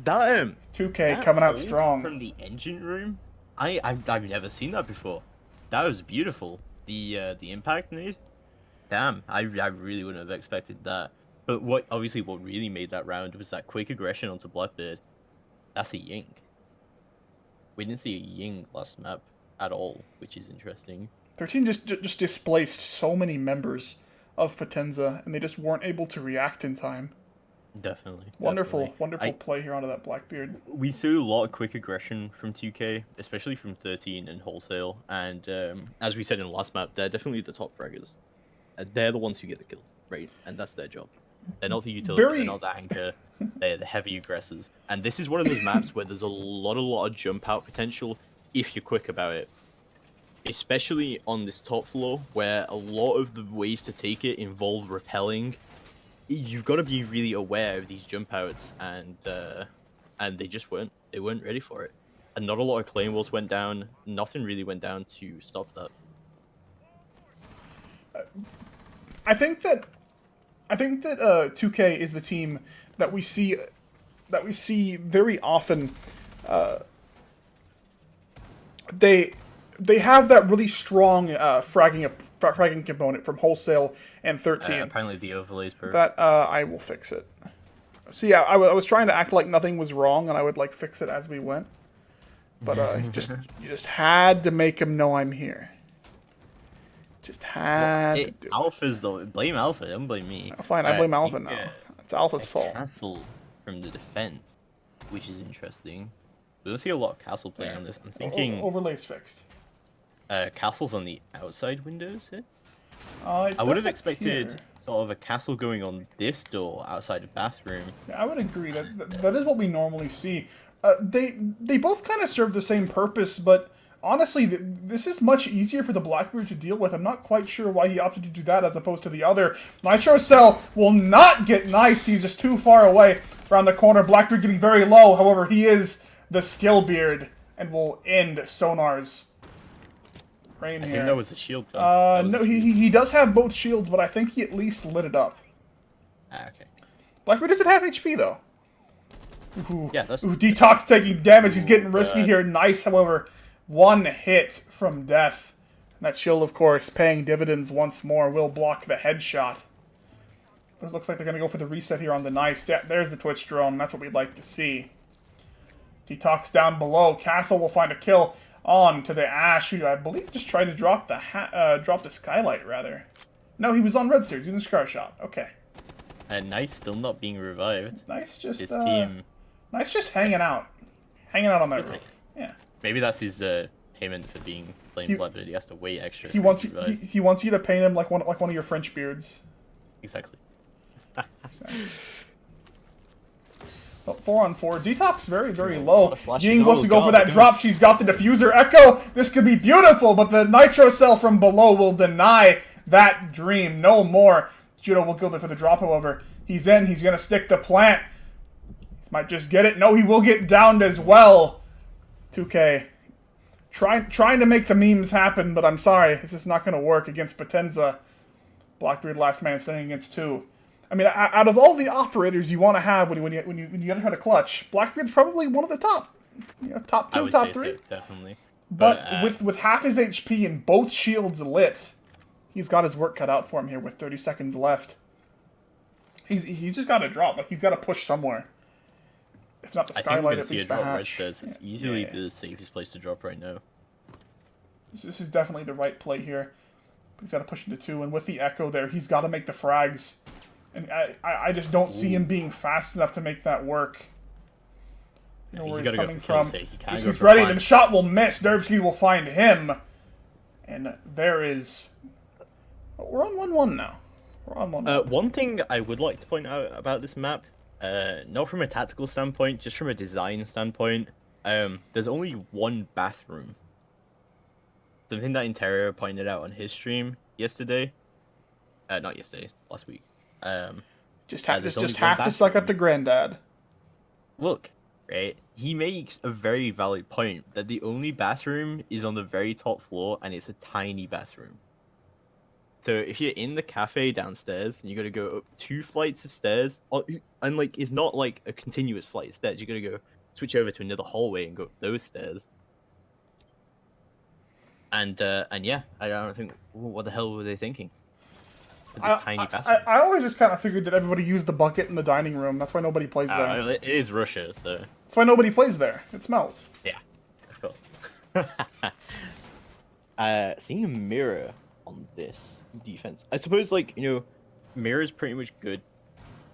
Damn. 2K coming out strong. From the engine room? I've never seen that before. That was beautiful. The impact made. Damn, I really wouldn't have expected that. But what really made that round was that quick aggression onto Blackbeard. That's a Ying. We didn't see a Ying last map at all, which is interesting. 13 just displaced so many members of Potenza, and they just weren't able to react in time. Definitely. Wonderful play here onto that Blackbeard. We saw a lot of quick aggression from 2K, especially from 13 and Wholesale, and as we said in the last map, they're definitely the top fraggers. They're the ones who get the kills, right? And that's their job. They're not the utility, they're not the anchor, they're the heavy aggressors. And this is one of those maps where there's a lot of jump out potential if you're quick about it. Especially on this top floor, where a lot of the ways to take it involve repelling. You've got to be really aware of these jump outs, and they just weren't ready for it. And not a lot of claymores went down, nothing really went down to stop that. I think that 2K is the team that we see very often. They have that really strong fragging component from Wholesale and 13. Apparently the overlay's perfect. That I will fix it. See, I was trying to act like nothing was wrong, and I would like fix it as we went. But you just had to make him know I'm here. Just had to do it. Alpha's though. Blame Alpha. Don't blame me. Fine, I blame Alpha now. It's Alpha's fault. Castle from the defense, which is interesting. We don't see a lot of castle playing on this. I'm thinking overlay's fixed. Castle's on the outside windows here. I would have expected sort of a castle going on this door outside the bathroom. Yeah, I would agree that is what we normally see. They both kind of serve the same purpose, but honestly, this is much easier for the Blackbeard to deal with. I'm not quite sure why he opted to do that as opposed to the other. Nitro Cell will not get nice. He's just too far away around the corner. Blackbeard getting very low. However, he is the Skillbeard and will end Sonar's reign here. I think that was a shield. No, he does have both shields, but I think he at least lit it up. Okay. Blackbeard doesn't have HP, though. Ooh, yeah, that's... Detox taking damage. He's getting risky here. Nice, however. One hit from death. And that shield, of course, paying dividends once more, will block the headshot. But it looks like they're going to go for the reset here on the nice. Yeah, there's the Twitch drone. That's what we'd like to see. Detox down below. Castle will find a kill on to the Ash, who I believe just tried to drop the skylight rather. No, he was on red stairs using the scar shot. Okay. And Nice still not being revived. Nice, just His team. Nice, just hanging out on that Just roof. Yeah. Maybe that's his payment for being flame blood, but he has to wait extra. He wants he wants you to paint him like one of your French beards. Exactly. Exactly. So 4-on-4. Detox very, very low. Ying wants to go for that drop. She's got the diffuser. Echo, this could be beautiful, but the nitro cell from below will deny that dream. No more. Judo will go there for the drop, however. He's in. He's going to stick the plant. He might just get it. No, he will get downed as well. 2K. Trying to make the memes happen, but I'm sorry. It's just not going to work against Potenza. Blackbeard last man standing against 2. I mean, out of all the operators you want to have when you gotta try to clutch, Blackbeard's probably one of the top, top 2, top 3. So, definitely. But with half his HP and both shields lit, he's got his work cut out for him here with 30 seconds left. He's just got to drop. Like, he's got to push somewhere. If not the skylight, at least the hatch. It's easily the safest place to drop right now. This is definitely the right play here. He's got to push into 2, and with the Echo there, he's got to make the frags. And I just don't see him being fast enough to make that work. You know where he's coming from. He's ready, then the shot will miss. Derbski will find him. And there is... We're on 1-1 now. We're on 1-1. One thing I would like to point out about this map, not from a tactical standpoint, just from a design standpoint, there's only one bathroom. Something that Interior pointed out on his stream yesterday. Not yesterday, last week. Just have to suck up to Granddad. Look, right? He makes a very valid point that the only bathroom is on the very top floor, and it's a tiny bathroom. So if you're in the cafe downstairs, and you gotta go up 2 flights of stairs, and like it's not like a continuous flight of stairs. You gotta go switch over to another hallway and go up those stairs. And yeah, I don't think what the hell were they thinking? I always just kind of figured that everybody used the bucket in the dining room. That's why nobody plays there. It is Russia, so... That's why nobody plays there. It smells. Yeah, of course. Seeing a mirror on this defense. I suppose, like, mirror's pretty much good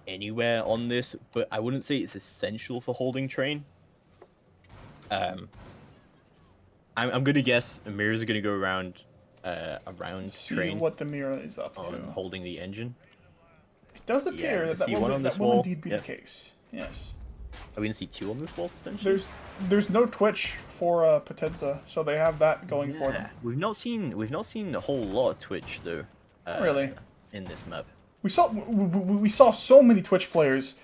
anywhere on this, but I wouldn't say it's essential for holding train. I'm gonna guess mirrors are gonna go around See train. What the mirror is up to. Holding the engine. It does appear that will indeed be the case. Yes. Are we gonna see 2 on this wall potentially? There's no Twitch for Potenza, so they have that going for them. We've not seen a whole lot of Twitch though. Really? In this map. We saw so many Twitch players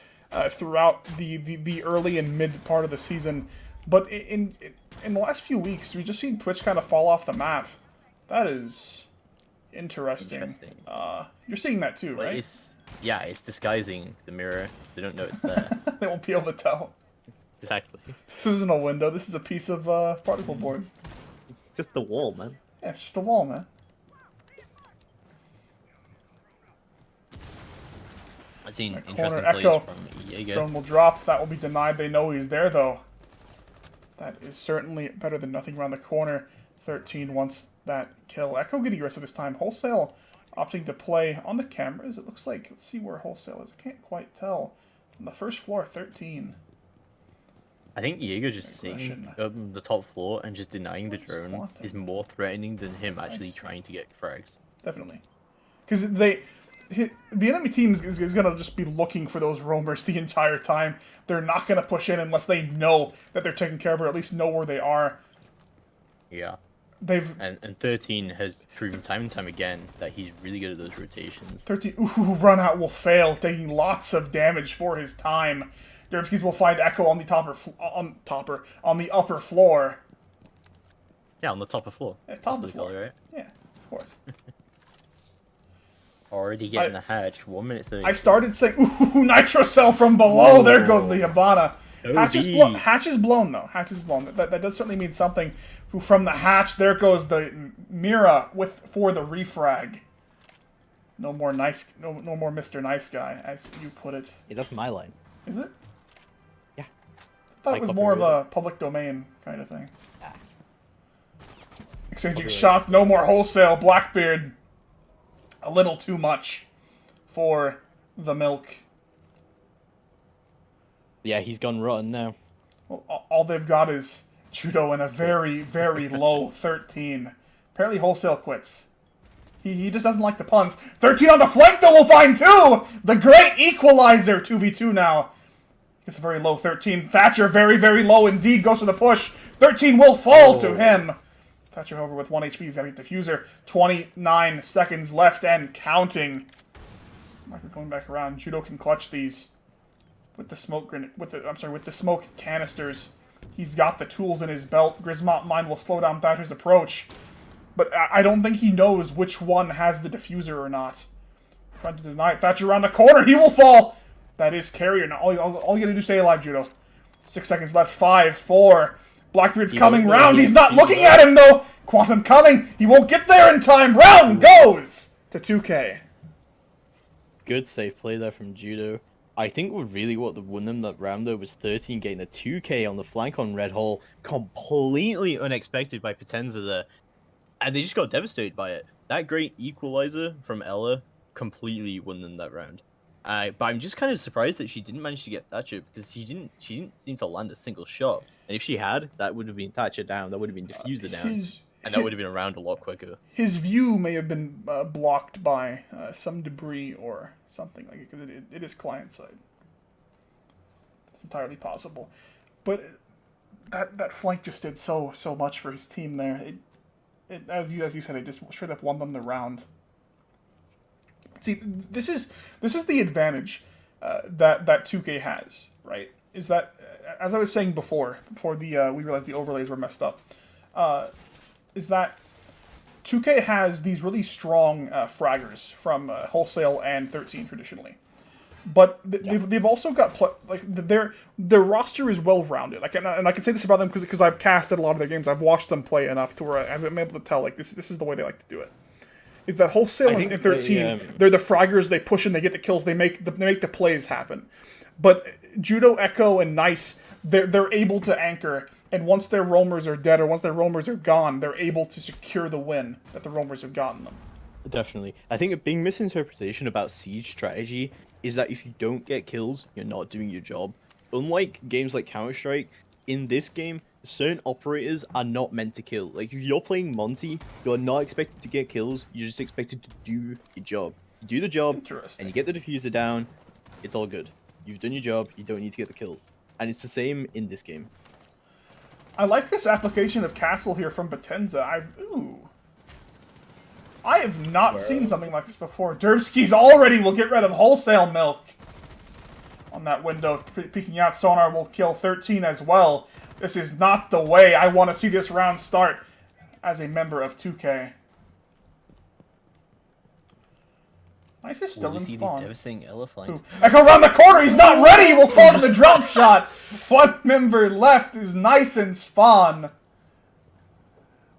throughout the early and mid part of the season, but in the last few weeks we just seen Twitch kind of fall off the map. That is interesting. You're seeing that too, right? It's disguising the mirror. They don't know it's there. They won't be able to tell. Exactly. This isn't a window. This is a piece of particle board. It's just the wall, man. Yeah, it's just a wall, man. I've seen that interesting plays Echo. From Jaeger. Drone will drop. That will be denied. They know he's there, though. That is certainly better than nothing around the corner. 13 wants that kill. Echo getting rest of this time. Wholesale opting to play on the cameras. It looks like, let's see where Wholesale is. I can't quite tell. On the first floor, 13. I think Jaeger just sitting on the top floor and just denying the drone is more threatening than him actually trying to get frags. Definitely. Because the enemy team is going to just be looking for those roamers the entire time. They're not going to push in unless they know that they're taken care of, or at least know where they are. Yeah. And 13 has proven time and time again that he's really good at those rotations. 13, run out will fail, taking lots of damage for his time. Derbskis will find Echo on the on the upper floor. Yeah, on the top of floor. Yeah, top of floor, right? Yeah, of course. Already getting the hatch. 1 minute 30. I started saying, ooh, nitro cell from below. There goes the Hibana. Hatch is blown, though. Hatch is blown. That does certainly mean something. From the hatch, there goes the Mira for the refrag. No more Mr. Nice Guy, as you put it. Hey, that's my line. Is it? Yeah. I thought it was more of a public domain kind of thing. Exchanging shots, no more wholesale. Blackbeard, a little too much for the milk. Yeah, he's gone rotten now. Well, all they've got is Judo in a very, very low 13. Apparently wholesale quits. He just doesn't like the puns. 13 on the flank, though, we'll find two! The great equalizer, 2v2 now. It's a very low 13. Thatcher, very, very low indeed, goes for the push. 13 will fall to him. Thatcher, however, with 1 HP, he's got to get diffuser. 29 seconds left and counting. Might be going back around. Judo can clutch these with the smoke grenade. With the smoke canisters. He's got the tools in his belt. Grismont Mine will slow down Thatcher's approach. But I don't think he knows which one has the diffuser or not. Trying to deny it. Thatcher around the corner. He will fall. That is carrier. Now all you gotta do is stay alive, Judo. 6 seconds left. 5, 4. Blackbeard's coming round. He's not looking at him, though. Quantum coming. He won't get there in time. Round goes to 2K. Good safe play there from Judo. I think what won them that round, though, was 13 getting a 2K on the flank on Red Hall. Completely unexpected by Potenza there. And they just got devastated by it. That great equalizer from Ella completely won them that round. But I'm just kind of surprised that she didn't manage to get Thatcher, because she didn't seem to land a single shot. And if she had, that would have been Thatcher down, that would have been Diffuser down, and that would have been around a lot quicker. His view may have been blocked by some debris or something like it, because it is client side. It's entirely possible. But that flank just did so much for his team there. It, as you said, it just straight up won them the round. See, this is the advantage that 2K has, right? Is that, as I was saying before we realized the overlays were messed up, is that 2K has these really strong fraggers from wholesale and 13 traditionally, but they've also got their roster is well rounded. And I can say this about them because I've casted a lot of their games. I've watched them play enough to where I'm able to tell this is the way they like to do it. Is that wholesale and 13? They're the fraggers. They push and they get the kills. They make the plays happen. But Judo, Echo, and Nice, they're able to anchor. And once their roamers are dead or once their roamers are gone, they're able to secure the win that the roamers have gotten them. Definitely. I think a big misinterpretation about Siege strategy is that if you don't get kills, you're not doing your job. Unlike games like Counter-Strike, in this game, certain operators are not meant to kill. Like, if you're playing Monty, you're not expected to get kills, you're just expected to do your job. You do the job, and you get the diffuser down, it's all good. You've done your job, you don't need to get the kills. And it's the same in this game. I like this application of Castle here from Potenza. I have not seen something like this before. Derbski's already will get rid of wholesale milk. On that window, peeking out, Sonar will kill 13 as well. This is not the way I want to see this round start as a member of 2K. Nice is still in spawn. Echo around the corner, he's not ready! He will fall to the drop shot! One member left is Nice in spawn.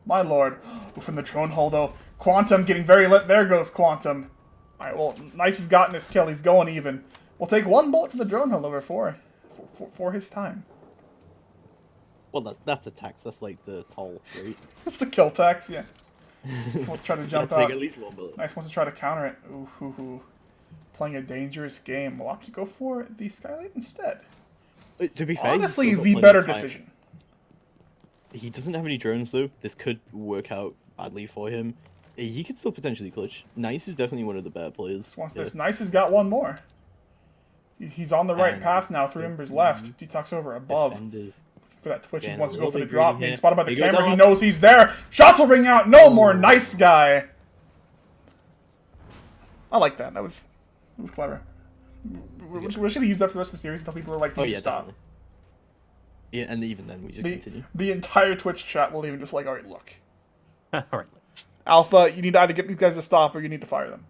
My lord. From the drone hole, though. Quantum getting very lit. There goes Quantum. Alright, well, Nice has gotten his kill. He's going even. We'll take one bullet for the drone hole over for his time. Well, that's a tax. That's like the toll, right? That's the kill tax, yeah. Wants to try to jump out. At least one bullet. Nice wants to try to counter it. Ooh. Playing a dangerous game. We'll have to go for the Skylight instead. To be fair, honestly, the better decision. He doesn't have any drones, though. This could work out badly for him. He could still potentially clutch. Nice is definitely one of the better players. Once this Nice has got one more. He's on the right path now. 3 members left. Detox over above. For that twitch, he wants to go for the drop. Being spotted by the camera, he knows he's there. Shots will ring out. No more Nice guy. I like that. That was clever. We're just gonna use that for the rest of the series until people are like, stop. Definitely. Yeah, and even then we just continue. The entire Twitch chat will even just like, alright, look. Alright. Alpha, you need to either get these guys to stop or you need to fire them.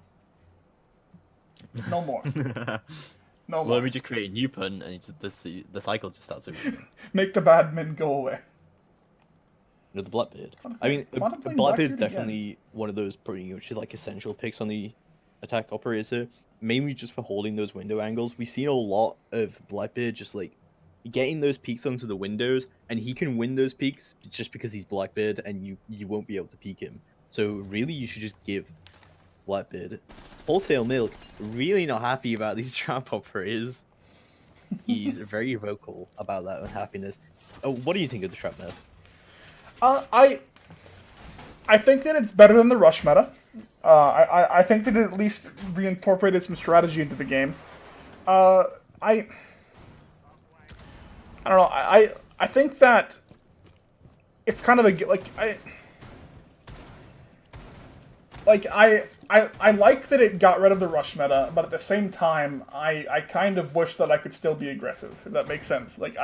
No more. No more. Well, we just create a new pun and the cycle just starts over again. Make the bad men go away. The Blackbeard. I mean, Blackbeard is definitely one of those pretty much like essential picks on the attack operator, mainly just for holding those window angles. We've seen a lot of Blackbeard just like getting those peaks onto the windows, and he can win those peaks just because he's Blackbeard, and you won't be able to peak him. So really, you should just give Blackbeard wholesale milk. Really not happy about these trap operators. He's very vocal about that unhappiness. Oh, what do you think of the trap nerf? I think that it's better than the rush meta. I think that it at least reincorporated some strategy into the game. I don't know. I think that it's kind of a I like that it got rid of the rush meta, but at the same time, I kind of wish that I could still be aggressive. If that makes sense. Like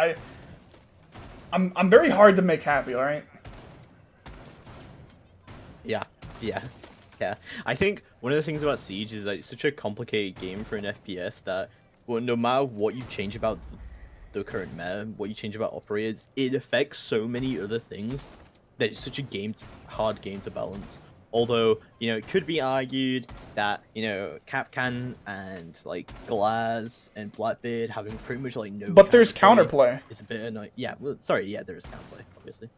I'm very hard to make happy. All right. Yeah. I think one of the things about Siege is that it's such a complicated game for an FPS that, well, no matter what you change about the current meta, what you change about operators, it affects so many other things that it's such a hard game to balance. Although, you know, it could be argued that, you know, Capcan and, like, Glaz and Blackbeard having pretty much, like, no But there's counterplay. It's a bit annoying. Yeah, well, sorry, yeah, there is counterplay, obviously.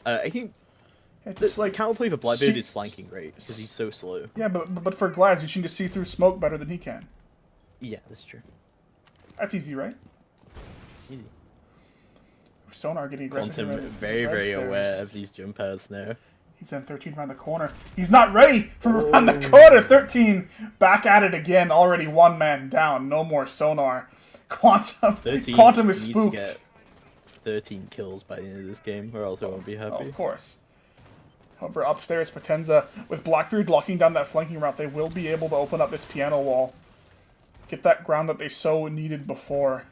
I think Just like counterplay for Blackbeard is flanking great, because he's so slow. Yeah, but for Glaz, you seem to see through smoke better than he can. Yeah, that's true. That's easy, right? Easy. Sonar getting aggressive. Quantum very aware of these jump pads now. He's in 13 around the corner. He's not ready for around the corner. 13 back at it again. Already one man down. No more Sonar. Quantum is spooked. To get 13 kills by the end of this game, or else I won't be happy. Of course. However, upstairs, Potenza, with Blackbeard locking down that flanking route, they will be able to open up this piano wall. Get that ground that they so needed before.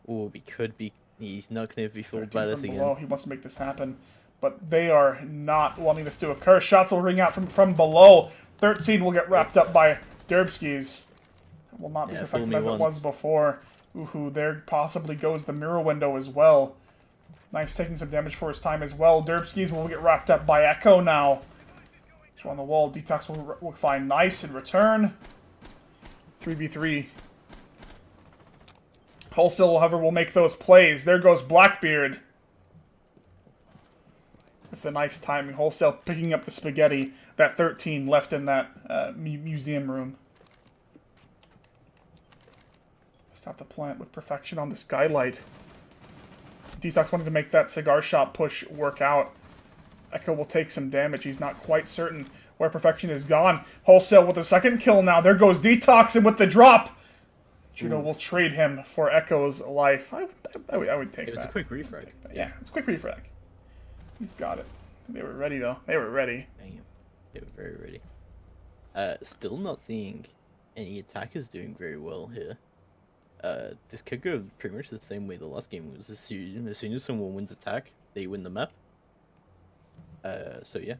Oh, he's not going to be fooled by this below. again. He wants to make this happen. But they are not wanting this to occur. Shots will ring out from below. 13 will get wrapped up by Derbskis. It will not be as effective as it was before. Ooh, there possibly goes the mirror window as well. Nice, taking some damage for his time as well. Derbskis will get wrapped up by Echo now. So on the wall, Detox will find Nice in return. 3v3. Wholesale, however, will make those plays. There goes Blackbeard. With the nice timing. Wholesale picking up the spaghetti that 13 left in that museum room. Stop the plant with perfection on the skylight. Detox wanted to make that cigar shop push work out. Echo will take some damage. He's not quite certain where perfection is gone. Wholesale with the second kill now. There goes Detox, and with the drop, Judo will trade him for Echo's life. I would take that. It was a quick refrag. Yeah, it's a quick refrag. He's got it. They were ready, though. They were ready. Damn. They were very ready. Still not seeing any attackers doing very well here. This could go pretty much the same way the last game was. As soon as someone wins attack, they win the map. So yeah.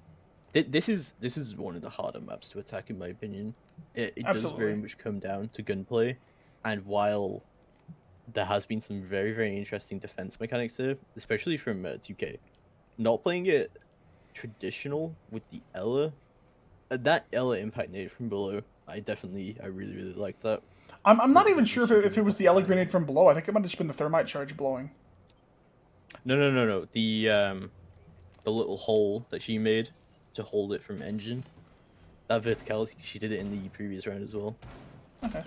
This is one of the harder maps to attack, in my opinion. It does very much come down to gunplay, and while there has been some very, very interesting defense mechanics here, especially from 2K, not playing it traditional with the Ela, that Ela impact nade from below, I really, really like that. I'm not even sure if it was the Ela grenade from below. I think it might have just been the thermite charge blowing. No. The little hole that she made to hold it from engine. That verticality, she did it in the previous round as well. Okay.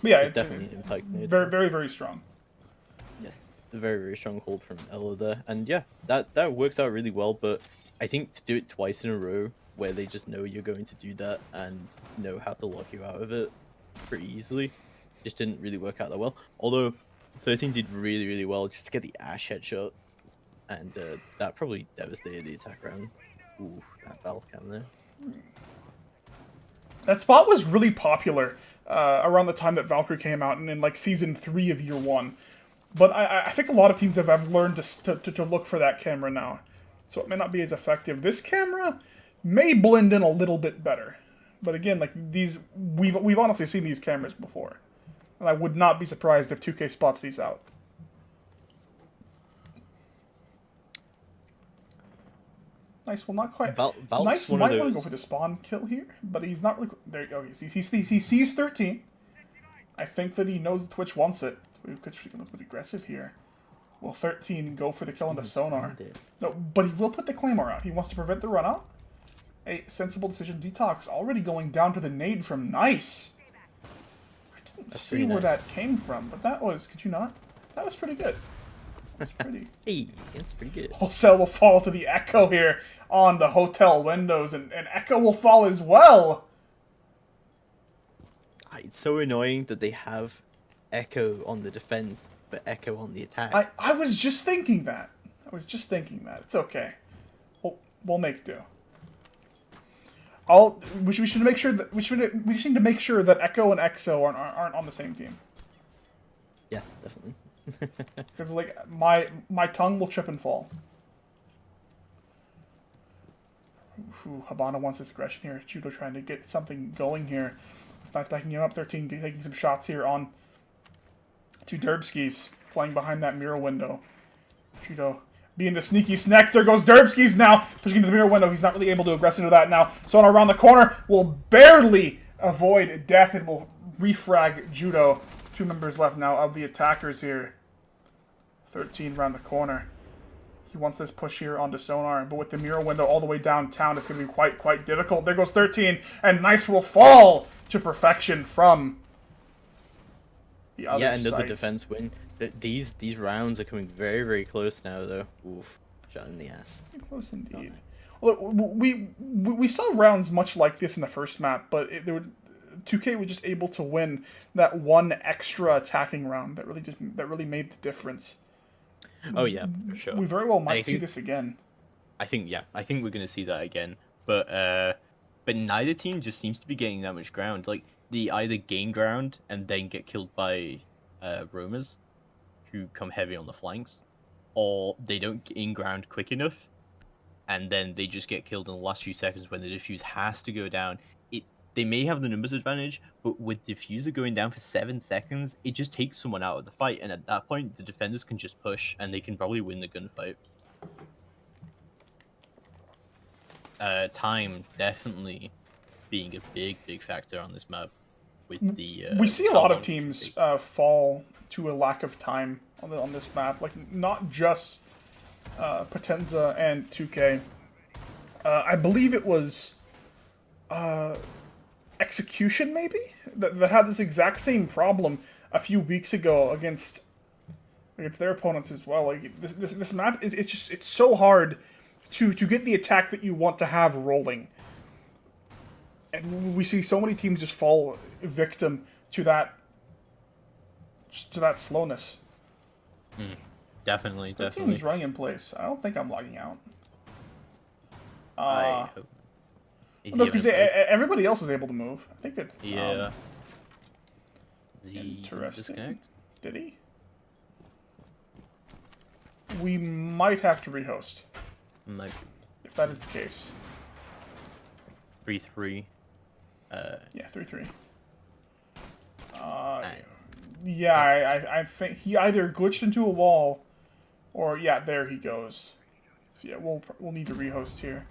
But yeah, it's definitely an impact nade. Very, very, very strong. Yes, a very, very strong hold from Ela there. And yeah, that works out really well, but I think to do it twice in a row, where they just know you're going to do that and know how to lock you out of it pretty easily, just didn't really work out that well. Although 13 did really, really well just to get the Ash headshot, and that probably devastated the attack round. Ooh, that valve cam there. That spot was really popular around the time that Valkyrie came out, and in like season 3 of year 1. But I think a lot of teams have learned to look for that camera now, so it may not be as effective. This camera may blend in a little bit better, but again, like these, we've honestly seen these cameras before, and I would not be surprised if 2K spots these out. Nice, well, not quite. Nice might want to go for the spawn kill here, but he's not really. There you go. He sees 13. I think that he knows Twitch wants it. We could look a bit aggressive here. Will 13 go for the kill into Sonar? Did. No, but he will put the Claymore out. He wants to prevent the run out. A sensible decision. Detox already going down to the nade from Nice. I didn't That's see pretty where nice. that came from, but that was, could you not? That was pretty good. That's pretty. Hey, that's pretty good. Wholesale will fall to the Echo here on the hotel windows, and Echo will fall as well. It's so annoying that they have Echo on the defense, but Echo on the attack. I was just thinking that. It's okay. We'll make do. We should make sure that we just need to make sure that Echo and Exo aren't on the same team. Yes, definitely. Because like my tongue will trip and fall. Ooh, Habana wants this aggression here. Judo trying to get something going here. Nice backing him up. 13 taking some shots here on two Derbskis playing behind that mirror window. Judo being the sneaky snack. There goes Derbskis now. Pushing into the mirror window. He's not really able to aggress into that now. Sonar around the corner will barely avoid death and will refrag Judo. 2 members left now of the attackers here. 13 around the corner. He wants this push here onto Sonar, but with the mirror window all the way downtown, it's going to be quite difficult. There goes 13, and Nice will fall to perfection from the other Yeah, another side. defense win. These rounds are coming very close now, though. Oof, shot in the ass. Close indeed. Well, we saw rounds much like this in the first map, but 2K was just able to win that one extra attacking round that really made the difference. Oh yeah, for sure. We very well might see this again. I think we're gonna see that again. But neither team just seems to be gaining that much ground. Like they either gain ground and then get killed by roamers, who come heavy on the flanks, or they don't gain ground quick enough, and then they just get killed in the last few seconds when the diffuse has to go down. They may have the numbers advantage, but with diffuser going down for 7 seconds, it just takes someone out of the fight, and at that point, the defenders can just push, and they can probably win the gunfight. Time definitely being a big factor on this map. With the we see a lot of teams fall to a lack of time on this map, like not just Potenza and 2K. I believe it was Execution, maybe, that had this exact same problem a few weeks ago against their opponents as well. Like this map it's so hard to get the attack that you want to have rolling, and we see so many teams just fall victim to that slowness. Definitely. Team's running in place. I don't think I'm logging out. I hope. No, because everybody else is able to move. I think that. Yeah. Interesting. Disconnect? Did he? We might have to rehost. Might If that is the case. 3-3. Yeah, 3-3. Yeah, I think he either glitched into a wall, or yeah, there he goes. So yeah, we'll need to rehost here.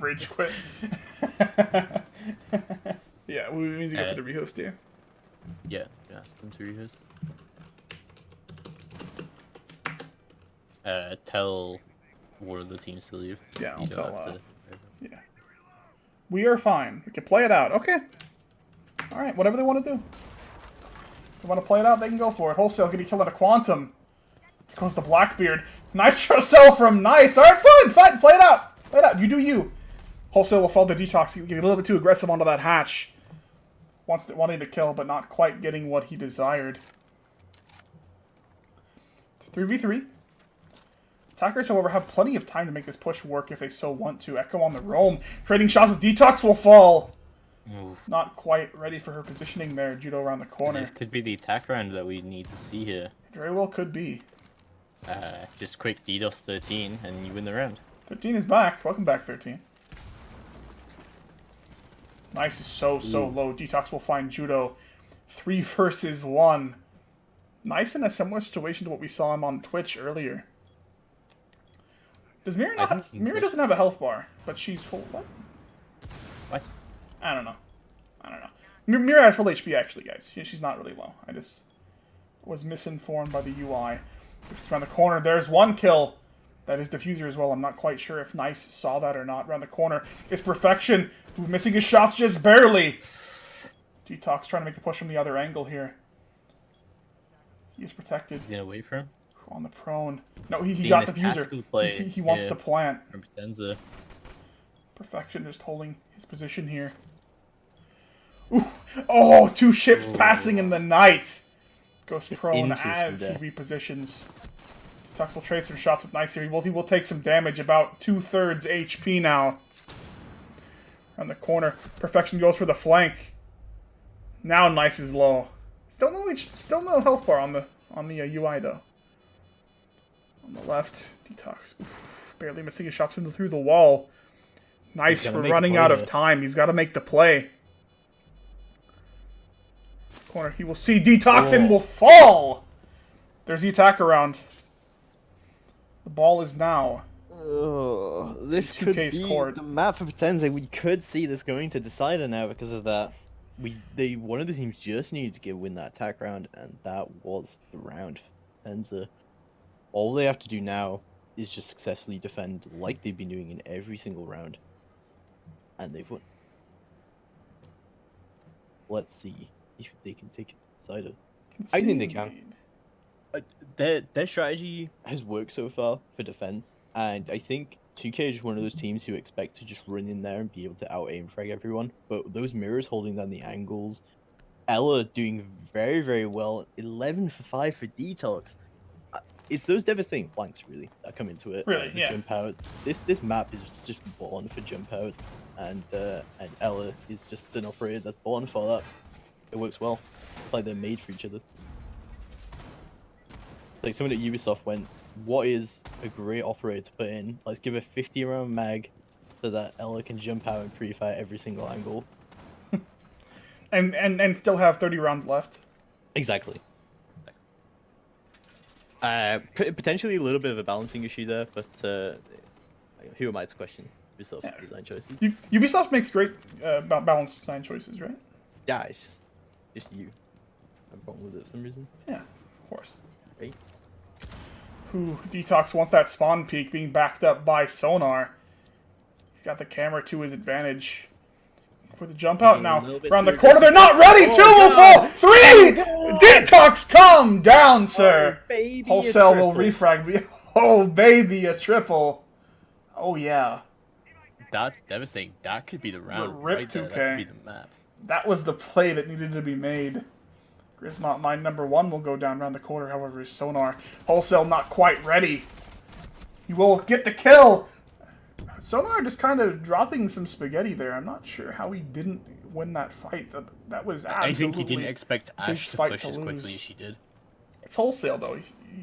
Rage quit. Yeah, we need to go for the rehost here. Yeah, come to rehost. Tell one of the teams to leave. Yeah, I'll You don't tell. have to- Yeah. We are fine. We can play it out. Okay. Alright, whatever they want to do. If they want to play it out, they can go for it. Wholesale getting killed at a Quantum. Here goes the Blackbeard. Nitro Cell from Nice. Alright, fine. Play it out. Play it out. You do you. Wholesale will fall to Detox. He's getting a little bit too aggressive onto that hatch. Wanting to kill, but not quite getting what he desired. 3v3. Attackers, however, have plenty of time to make this push work if they so want to. Echo on the roam. Trading shots with Detox will fall. Oof. Not quite ready for her positioning there. Judo around the corner. This could be the attack round that we need to see here. Very well could be. Just quick DDoS 13 and you win the round. 13 is back. Welcome back, 13. Nice is so low. Detox will find Judo. 3 versus 1. Nice in a similar situation to what we saw him on Twitch earlier. Does Mira not? Mira doesn't have a health bar, but she's full. What? What? I don't know. Mira has full HP actually, guys. She's not really low. was misinformed by the UI. Around the corner, there's one kill. That is diffuser as well. I'm not quite sure if Nice saw that or not. Around the corner, it's Perfection, who missing his shots just barely. Detox trying to make the push from the other angle here. He is protected. He's gonna wait for him. On the prone. No, he got diffuser. He wants to plant. From Potenza. Perfection just holding his position here. Oof. Oh, two ships passing in the night. Goes prone as he repositions. Tux will trade some shots with Nice here. He will take some damage, about 2/3 HP now. On the corner, Perfection goes for the flank. Now Nice is low. Still no health bar on the UI though. On the left, Detox barely missing his shots through the wall. Nice for running out of time. He's got to make the play. Corner, he will see Detox and will fall. There's the attack around. The ball is now. This could be the map for Potenza. We could see this going to Decider now because of that. One of the teams just needed to win that attack round, and that was the round for Potenza. All they have to do now is just successfully defend like they've been doing in every single round, and they've won. Let's see if they can take it to Decider. I think they can. Their strategy has worked so far for defense, and I think 2K is one of those teams who expect to just run in there and be able to out-aim frag everyone, but those mirrors holding down the angles, Ella doing very, very well, 11 for 5 for Detox. It's those devastating flanks, really, that come into it. Really, the jump outs. This map is just born for jump outs, and Ella is just an operator that's born for that. It works well. It's like they're made for each other. It's like someone at Ubisoft went, what is a great operator to put in? Let's give a 50 round mag so that Ella can jump out and pre-fire every single angle. and still have 30 rounds left. Exactly. Potentially a little bit of a balancing issue there, but who am I to question Ubisoft's design choices? Ubisoft makes great balanced design choices, right? Yeah, it's just you. I'm wrong with it for some reason. Yeah, of course. Right. Ooh, Detox wants that spawn peak being backed up by Sonar. He's got the camera to his advantage. For the jump out now. Around the corner, they're not ready! Two will fall! Three! Detox, come down, sir! Wholesale will refrag. Oh, baby, a triple. Oh, yeah. That's devastating. That could be the round. Rip right 2K. That could be the map. That was the play that needed to be made. Grismont mine number 1 will go down around the corner, however, is Sonar. Wholesale not quite ready. He will get the kill! Sonar just kind of dropping some spaghetti there. I'm not sure how he didn't win that fight. That was absolutely I think he didn't expect Ash to push as quickly as she did. It's Wholesale, though.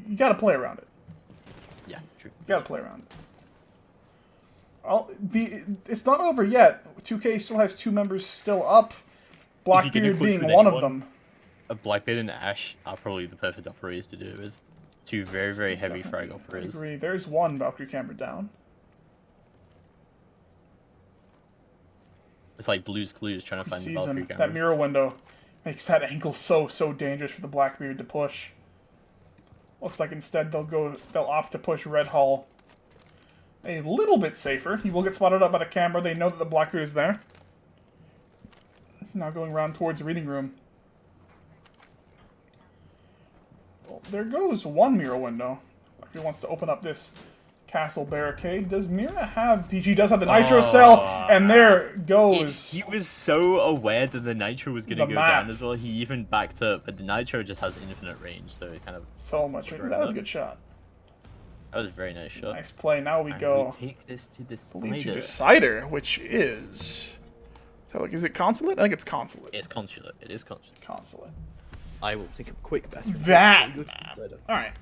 You gotta play around it. Yeah, true. You gotta play around it. It's not over yet. 2K still has 2 members still up. Blackbeard being one of them. Blackbeard and Ash are probably the perfect operators to do it with. 2 very, very heavy frag operators. I agree. There's one Valkyrie camera down. It's like Blue's Clues trying to find the Valkyrie cameras. That mirror window makes that angle so dangerous for the Blackbeard to push. Looks like instead they'll opt to push Red Hall a little bit safer. He will get spotted up by the camera. They know that the Blackbeard is there. Now going around towards the reading room. Well, there goes one mirror window. Blackbeard wants to open up this castle barricade. Does Mira have... PG does have the Nitro cell, and there goes... He was so aware that the Nitro was going to go down as well, he even backed up, but the Nitro just has infinite range, so it kind of... So much range. That was a good shot. That was a very nice shot. Nice play. Now we go... We take this to Decider. To Decider, which is... So, like, is it Consulate? I think it's Consulate. It's Consulate. It is Consulate. Consulate. I will take a quick bathroom. That! Alright.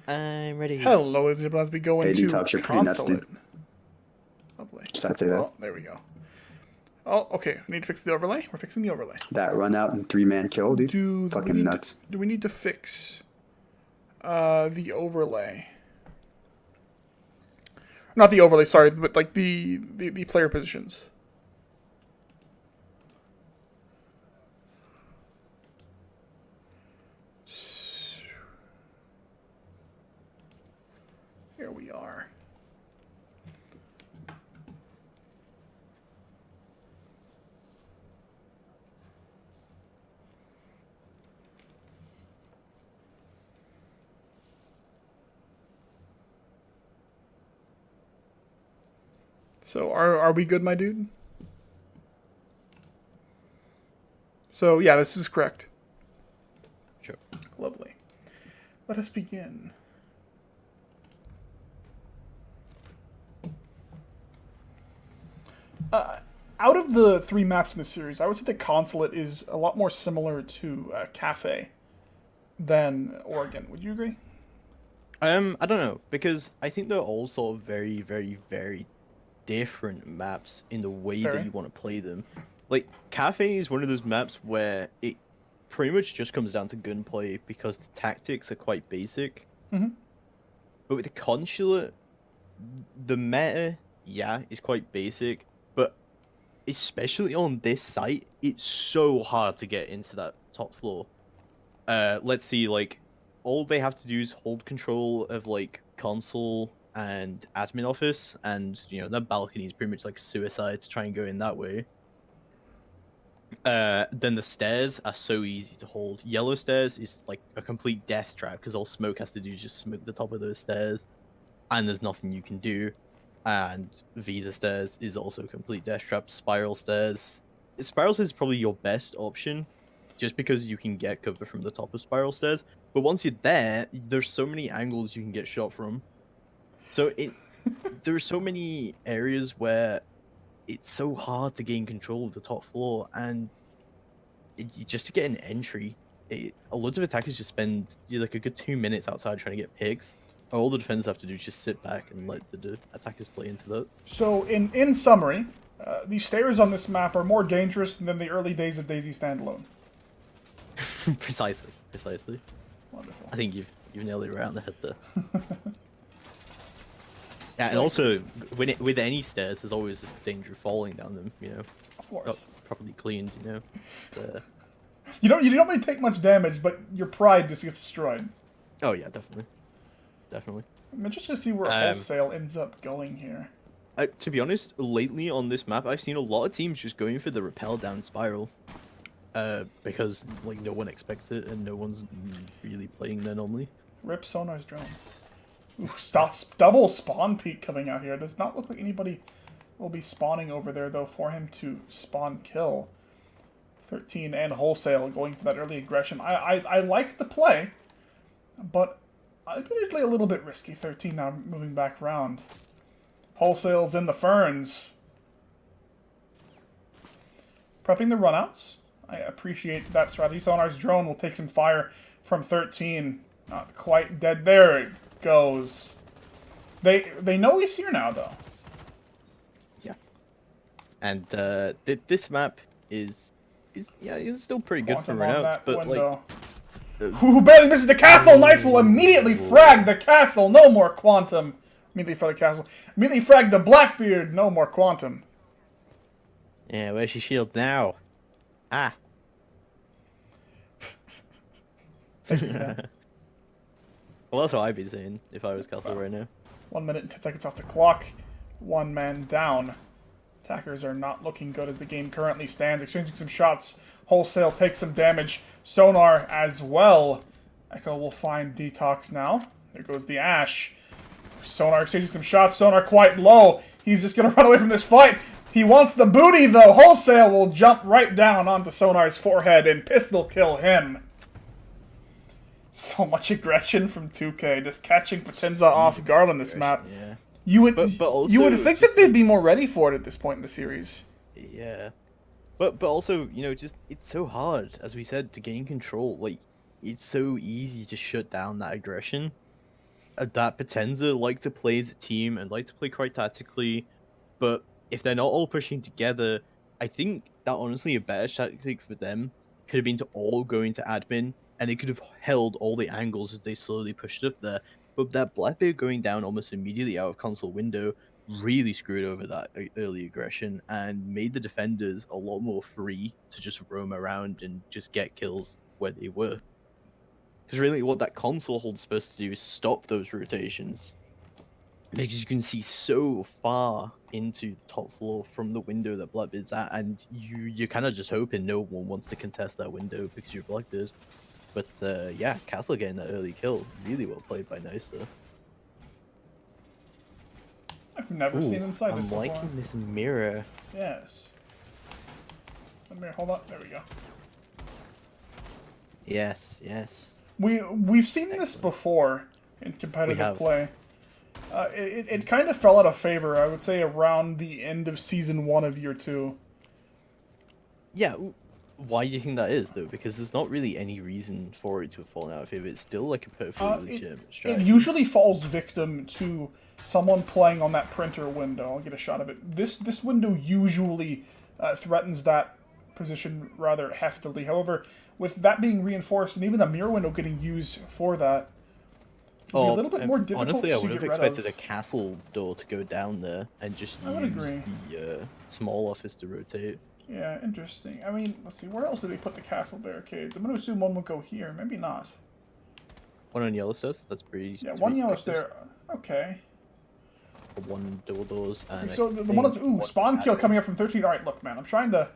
I'm ready. Hello, ladies and gentlemen, as we go Hey, into Detox, you're pretty nuts, consulate. dude. Lovely. Just had to say that. Oh, there we go. Oh, okay. We need to fix the overlay. We're fixing the overlay. That run out and 3-man kill, dude. Do we Fucking need nuts. do we need to fix the overlay? Not the overlay, sorry, but like the player positions. Here we are. So are we good, my dude? So yeah, this is correct. Sure. Lovely. Let us begin. Out of the 3 maps in the series, I would say the Consulate is a lot more similar to Cafe than Oregon. Would you agree? I don't know, because I think they're all sort of very, very, very different maps in the way Very. that you want to play them. Like, Cafe is one of those maps where it pretty much just comes down to gunplay because the tactics are quite basic. Mhm. But with the Consulate, the meta, yeah, is quite basic, but especially on this site, it's so hard to get into that top floor. Let's see, like, all they have to do is hold control of, like, console and admin office, and, you know, that balcony is pretty much like suicide to try and go in that way. Then the stairs are so easy to hold. Yellow stairs is like a complete death trap, because all Smoke has to do is just smoke the top of those stairs, and there's nothing you can do. And Visa stairs is also a complete death trap. Spiral stairs is probably your best option, just because you can get cover from the top of spiral stairs. But once you're there, there's so many angles you can get shot from. So there's so many areas where it's so hard to gain control of the top floor, and just to get an entry, a lot of attackers just spend like a good 2 minutes outside trying to get picks. All the defenders have to do is just sit back and let the attackers play into that. So in summary, the stairs on this map are more dangerous than the early days of DayZ Standalone. Precisely. Wonderful. I think you've nailed it right on the head there. Yeah, and also with any stairs, there's always the danger of falling down them. You know, Of course. not properly cleaned. You know. You don't really take much damage, but your pride just gets destroyed. Oh yeah, definitely. I'm interested to see where Wholesale ends up going here. To be honest, lately on this map, I've seen a lot of teams just going for the rappel down spiral. Because like no one expects it and no one's really playing there normally. Rip Sonar's drone. Ooh, double spawn peak coming out here. Does not look like anybody will be spawning over there though for him to spawn kill. 13 and Wholesale going for that early aggression. I like the play, but I think it's a little bit risky. 13 now moving back round. Wholesale's in the ferns. Prepping the runouts. I appreciate that strategy. Sonar's drone will take some fire from 13. Not quite dead. There it goes. They know he's here now, though. Yeah. And this map is still pretty good for runouts, but window. Who barely misses the castle? Nice will immediately frag the castle. No more quantum. Immediately frag the castle. Immediately frag the Blackbeard. No more quantum. Yeah, where's your shield now? Ah. Well, that's what I'd be saying if I was castle right now. 1 minute and 10 seconds off the clock. 1 man down. Attackers are not looking good as the game currently stands. Exchanging some shots. Wholesale takes some damage. Sonar as well. Echo will find Detox now. There goes the Ash. Sonar exchanging some shots. Sonar quite low. He's just going to run away from this fight. He wants the booty, though. Wholesale will jump right down onto Sonar's forehead and pistol kill him. So much aggression from 2K, just catching Potenza off guard on this map. Yeah. You would also, you would think that they'd be more ready for it at this point in the series. Yeah. But also, you know, just it's so hard, as we said, to gain control. Like, it's so easy to shut down that aggression. that Potenza like to play as a team and like to play quite tactically, but if they're not all pushing together, I think that honestly a better tactic for them could have been to all go into admin, and they could have held all the angles as they slowly pushed up there. But that Blackbeard going down almost immediately out of console window really screwed over that early aggression and made the defenders a lot more free to just roam around and just get kills where they were. Because really, what that console hold's supposed to do is stop those rotations. Because you can see so far into the top floor from the window that Blackbeard's at, and you're kind of just hoping no one wants to contest that window because you're Blackbeard. But yeah, Castle getting that early kill, really well played by Nice though. I've never seen inside this I'm before. liking this mirror. Yes. Mirror, hold on. There we go. Yes, yes. We've seen this before in competitive have. play. It kind of fell out of favor, I would say, around the end of Season 1 of Year 2. Yeah, why do you think that is, though? Because there's not really any reason for it to have fallen out of favor. It's still like a perfectly legitimate It strategy. usually falls victim to someone playing on that printer window. I'll get a shot of it. This window usually threatens that position rather heftily. However, with that being reinforced and even the mirror window getting used for that, it'd be a little bit more difficult honestly, I to would get have rid expected of. a castle door to go down there and just I would use agree. the small office to rotate. Yeah, interesting. I mean, let's see, where else do they put the castle barricades? I'm going to assume one will go here. Maybe not. One on yellow stairs, that's pretty. Yeah, that's one pretty yellow effective. stair. Okay. One double doors and. So the one that's... Ooh, spawn kill coming up from 13. Alright, look, man, I'm trying to...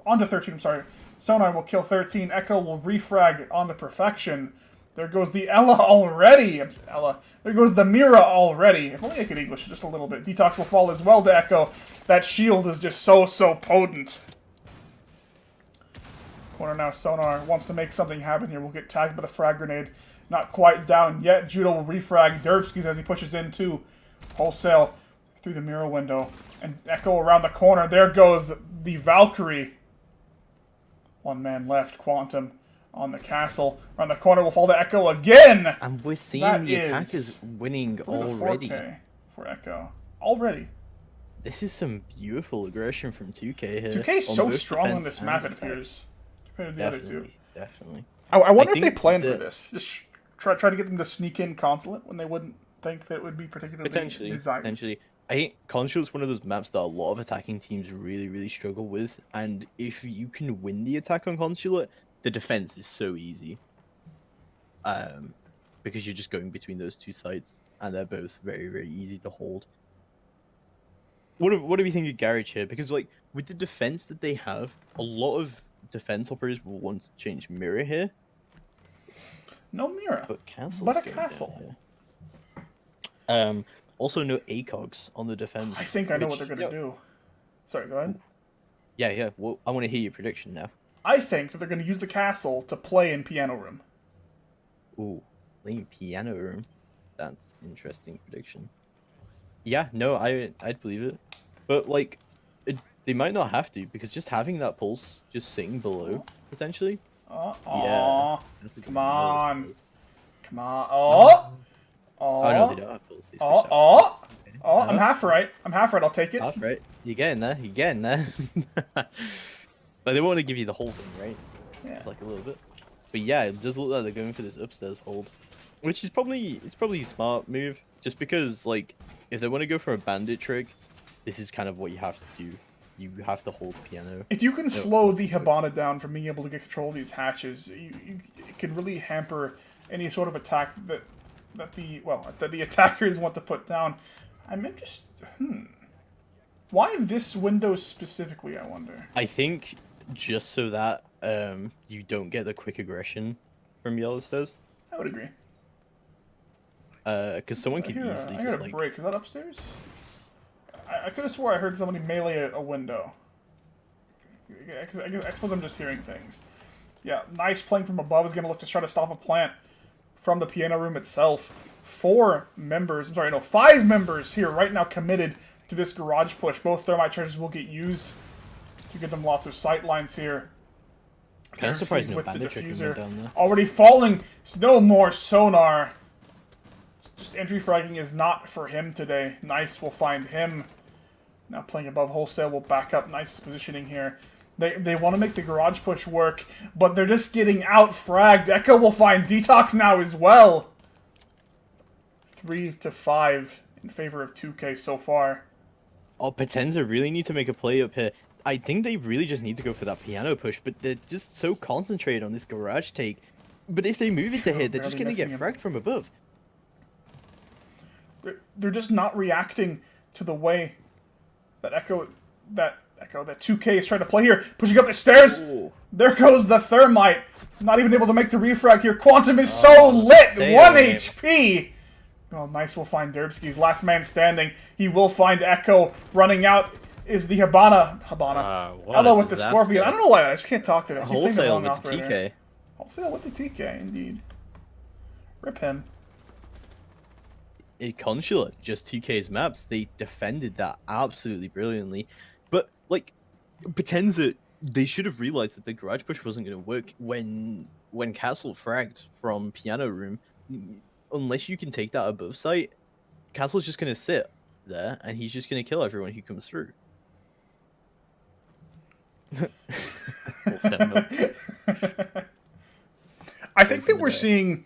Onto 13, I'm sorry. Sonar will kill 13. Echo will refrag onto perfection. There goes the Ella already. Ella. There goes the Mira already. If only I could English just a little bit. Detox will fall as well to Echo. That shield is just so potent. Corner now. Sonar wants to make something happen here. We'll get tagged by the frag grenade. Not quite down yet. Judo will refrag Derpskis as he pushes in too. Wholesale through the mirror window. And Echo around the corner. There goes the Valkyrie. One man left. Quantum on the castle. Around the corner will fall to Echo again! And we're seeing That the is- attackers winning Look at the already. 4K for Echo. Already. This is some beautiful aggression from 2K here. 2K is on so both strong on defense this and map, it attack. appears. Compared to the other two. Definitely, definitely. I wonder if they think planned for that- this. Just try to get them to sneak in Consulate when they wouldn't think that it would be particularly Potentially, desired. potentially. I think Consulate's one of those maps that a lot of attacking teams really, really struggle with, and if you can win the attack on Consulate, the defense is so easy. Because you're just going between those two sites, and they're both very, very easy to hold. What do we think of Garage here? Because like with the defense that they have, a lot of defense operators will want to change Mirror here, No Mira. but Castle's But a going down castle. here. Also no ACOGs on the defense. I think I know what which- they're going to do. Sorry, go ahead. Yeah, yeah. Well, I want to hear your prediction now. I think that they're going to use the castle to play in Piano Room. Ooh, playing piano room. That's an interesting prediction. Yeah, no, I'd believe it. But like, they might not have to because just having that pulse just sitting below potentially. Aw. That's a good Come one. on. Come on. Oh! Oh no, they don't have pulse. They switched out. Oh, I'm half right. I'll take it. Half right. You're getting there. You're getting there. But they want to give you the whole thing, right? Yeah. Like a little bit. But yeah, it does look like they're going for this upstairs hold, which is probably a smart move. Just because like if they want to go for a bandit trick, this is kind of what you have to do. You have to hold the piano. If you can slow the Hibana down from being able to get control of these hatches, it can really hamper any sort of attack that the attackers want to put down. I'm interested. Why this window specifically, I wonder? I think just so that you don't get the quick aggression from yellow stairs. I would agree. Because someone I could hear, easily I hear just a like break. Is that upstairs? I could have swore I heard somebody melee a window. I suppose I'm just hearing things. Yeah, nice playing from above is going to look to try to stop a plant from the piano room itself. 5 members here right now committed to this garage push. Both thermite charges will get used to give them lots of sight lines here. kind of surprised no with the bandit trick went diffuser. down there. Already falling. No more sonar. Just entry fragging is not for him today. Nice will find him. Now playing above wholesale will back up. Nice positioning here. They want to make the garage push work, but they're just getting out-fragged. Echo will find Detox now as well. 3-5 in favor of 2K so far. Oh, Potenza really need to make a play up here. I think they really just need to go for that piano push, but they're just so concentrated on this garage take. But if they move into here, they're just going to get fragged from above. They're just not reacting to the way that 2K is trying to play here. Pushing up the stairs. Ooh. There goes the Thermite. Not even able to make the refrag here. Quantum is so lit. 1 HP. Oh, Nice will find Derbski's last man standing. He will find Echo. Running out is the Habana. Hello with the Scorpion. I don't know why. I just can't talk to him. Wholesale with the TK. Wholesale with the TK, indeed. Rip him. A Consulate, just 2K's maps, they defended that absolutely brilliantly. But, like, Potenza, they should have realized that the garage push wasn't going to work when Castle fragged from Piano Room. Unless you can take that above site, Castle's just going to sit there, and he's just going to kill everyone who comes through. I think that we're seeing...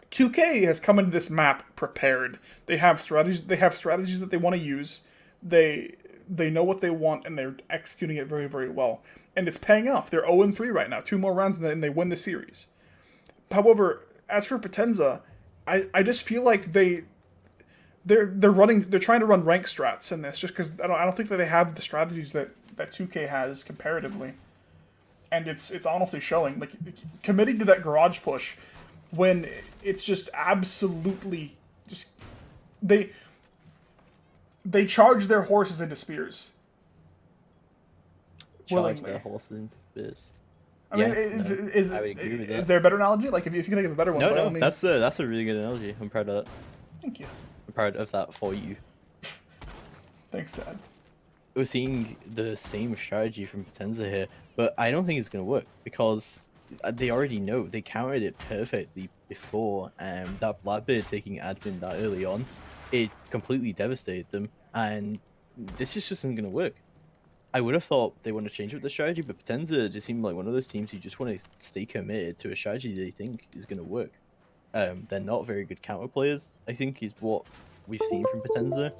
2K has come into this map prepared. They have strategies. They have strategies that they want to use. They know what they want, and they're executing it very, very well. And it's paying off. They're 0-3 right now. 2 more rounds, and they win the series. However, as for Potenza, I just feel like they're trying to run rank strats in this, just because I don't think that they have the strategies that 2K has comparatively. And it's honestly showing. Like, committing to that garage push when it's just absolutely just they charge their horses into spears. Charge their horses into spears. I mean, is there a better analogy? Like, if you can think of a better one. No, that's a really good analogy. I'm proud of that. Thank you. I'm proud of that for you. Thanks, Dad. We're seeing the same strategy from Potenza here, but I don't think it's going to work because they already know. They countered it perfectly before, that Blackbeard taking admin that early on, it completely devastated them, and this just isn't going to work. I would have thought they want to change up the strategy, but Potenza just seemed like one of those teams who just want to stay committed to a strategy they think is going to work. They're not very good counter players, I think, is what we've seen from Potenza.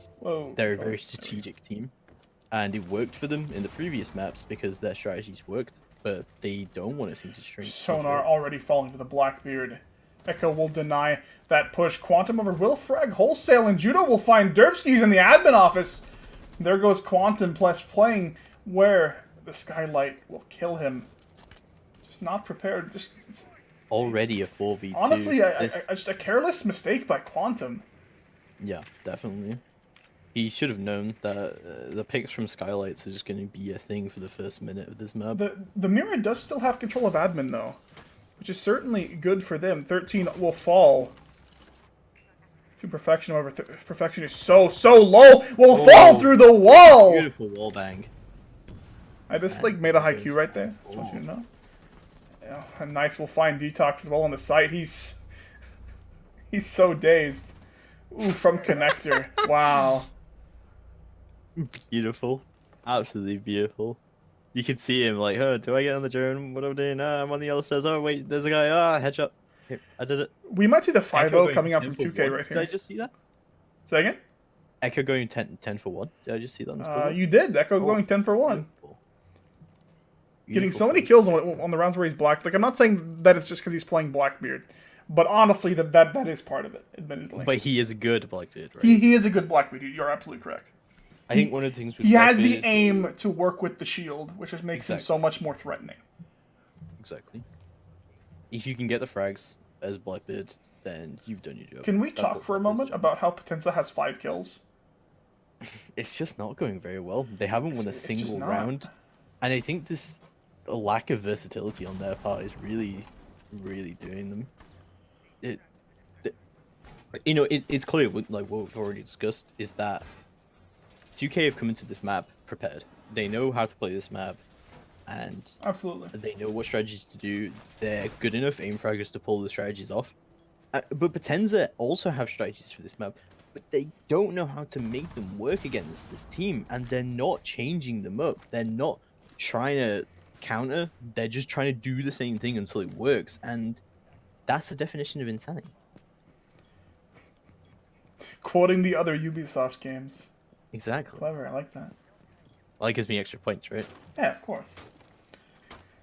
They're a very strategic team, and it worked for them in the previous maps because their strategies worked, but they don't want to seem to shrink. Sonar already falling to the Blackbeard. Echo will deny that push. Quantum over will frag wholesale, and Judo will find Derbski's in the admin office. There goes Quantum playing where the Skylight will kill him. Just not prepared. Just already a 4v2. Honestly, just a careless mistake by Quantum. Yeah, definitely. He should have known that the picks from Skylights are just going to be a thing for the first minute of this map. The Mirror does still have control of admin, though, which is certainly good for them. 13 will fall. To Perfection, however, Perfection is so low. Will fall through the wall. Beautiful wall bang. I just made a haiku right there. Just want you to know. Yeah, and Nice will find Detox as well on the site. He's so dazed. Ooh, from Connector. Wow. Beautiful. Absolutely beautiful. You can see him like, oh, do I get on the drone? What am I doing? I'm on the other stairs. Oh, wait, there's a guy. Headshot. Here, I did it. We might see the 5-0 coming up from 2K right here. Did I just see that? Say again? Echo going 10 for 1. Did I just see that on the You did. Echo's going 10 for 1. Beautiful. Getting so many kills on the rounds where he's black. Like, I'm not saying that it's just because he's playing Blackbeard. But honestly, that is part of it, admittedly. But he is a good Blackbeard, right? He is a good Blackbeard. You're absolutely correct. I think one of the things with he has the aim to work with the shield, which just makes him so much more threatening. Exactly. If you can get the frags as Blackbeard, then you've done your job. Can we talk for a moment about how Potenza has 5 kills? It's just not going very well. They haven't won a single round, and I think this lack of versatility on their part is really, really doing them. It's clear, like what we've already discussed, is that 2K have come into this map prepared. They know how to play this map, and absolutely they know what strategies to do. They're good enough aim fraggers to pull the strategies off, But Potenza also have strategies for this map, but they don't know how to make them work against this team, and they're not changing them up. They're not trying to counter. They're just trying to do the same thing until it works, and that's the definition of insanity. Quoting the other Ubisoft games. Exactly. Clever, I like that. Well, that gives me extra points, right? Yeah, of course.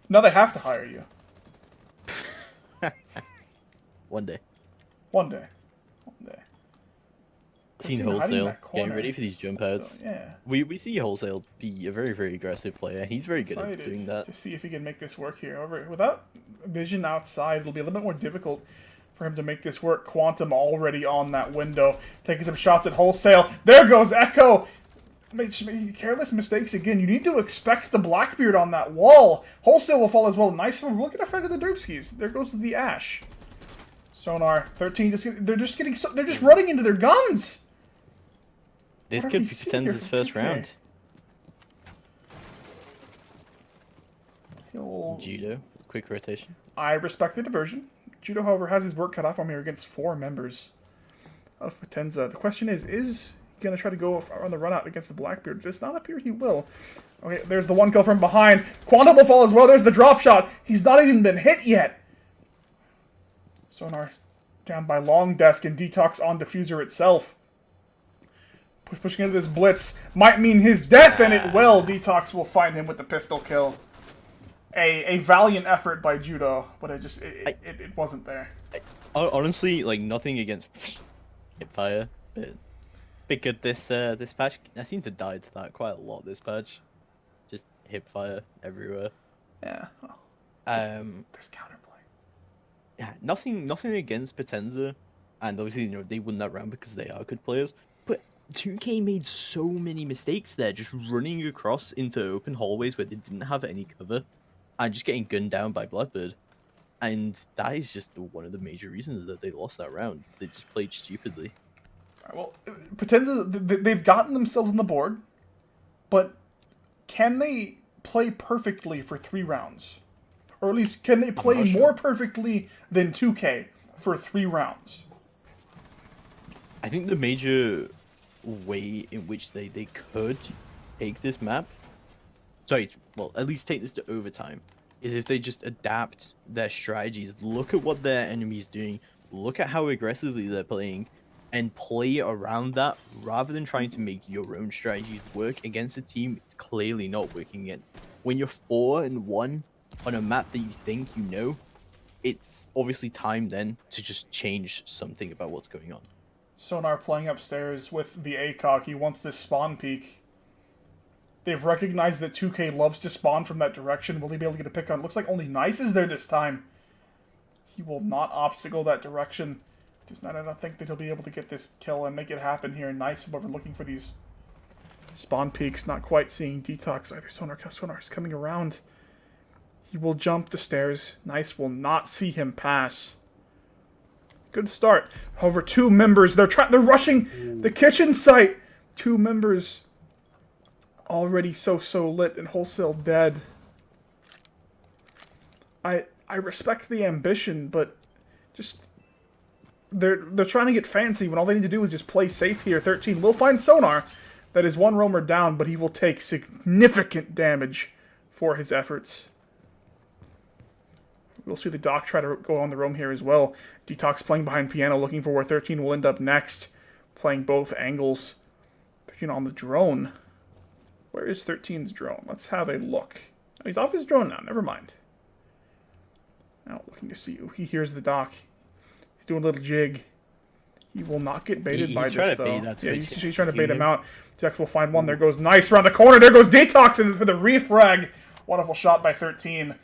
Now they have to hire you. One day. One day. One day. Seen Hiding Wholesale that getting corner. ready for these jump outs. So, yeah. We see Wholesale be a very, very aggressive player. He's very good Excited at doing that. to see if he can make this work here. However, without vision outside, it'll be a little bit more difficult for him to make this work. Quantum already on that window, taking some shots at Wholesale. There goes Echo. Careless mistakes again. You need to expect the Blackbeard on that wall. Wholesale will fall as well. Nice move. Look at the effect of the Derpskis. There goes the Ash. Sonar 13. They're just running into their guns. This What could have be we seen Potenza's here from first 2K? round. He'll... Quick rotation. I respect the diversion. Judo, however, has his work cut off from here against 4 members of Potenza. The question is he going to try to go on the run out against the Blackbeard? It does not appear he will. Okay, there's the one kill from behind. Quantum will fall as well. There's the drop shot. He's not even been hit yet. Sonar down by Long Desk and Detox on Diffuser itself. Pushing into this blitz might mean his death, and it will. Detox will find him with the pistol kill. A valiant effort by Judo, but it wasn't there. Honestly, like nothing against Hipfire, but good this patch. I seem to die to that quite a lot this patch. Just Hipfire everywhere. Yeah. Well, there's counterplay. Yeah, nothing against Potenza, and obviously they won that round because they are good players. But 2K made so many mistakes there, just running across into open hallways where they didn't have any cover, and just getting gunned down by Blackbird. And that is just one of the major reasons that they lost that round. They just played stupidly. All right, well, Potenza, they've gotten themselves on the board, but can they play perfectly for 3 rounds? Or at least, can they play more perfectly than 2K for 3 rounds? I think the major way in which they could take this map, at least take this to overtime, is if they just adapt their strategies, look at what their enemy's doing, look at how aggressively they're playing, and play around that, rather than trying to make your own strategies work against a team it's clearly not working against. When you're 4-1 on a map that you think you know, it's obviously time then to just change something about what's going on. Sonar playing upstairs with the ACOG. He wants this spawn peek. They've recognized that 2K loves to spawn from that direction. Will he be able to get a pick on? Looks like only Nice is there this time. He will not obstacle that direction. I don't think that he'll be able to get this kill and make it happen here. Nice, however, looking for these spawn peaks. Not quite seeing Detox either. Sonar is coming around. He will jump the stairs. Nice will not see him pass. Good start. However, 2 members. They're rushing the kitchen site. 2 members already so lit and Wholesale dead. I respect the ambition, but just they're trying to get fancy when all they need to do is just play safe here. 13 will find Sonar. That is 1 roamer down, but he will take significant damage for his efforts. We'll see the Doc try to go on the roam here as well. Detox playing behind piano, looking for where 13 will end up next. Playing both angles. 13 on the drone. Where is 13's drone? Let's have a look. Oh, he's off his drone now. Never mind. Now looking to see you. He hears the Doc. He's doing a little jig. He will not get baited by this, though. Yeah, he's trying to bait him out. Dex will find one. There goes Nice around the corner. There goes Detox for the refrag. Wonderful shot by 13.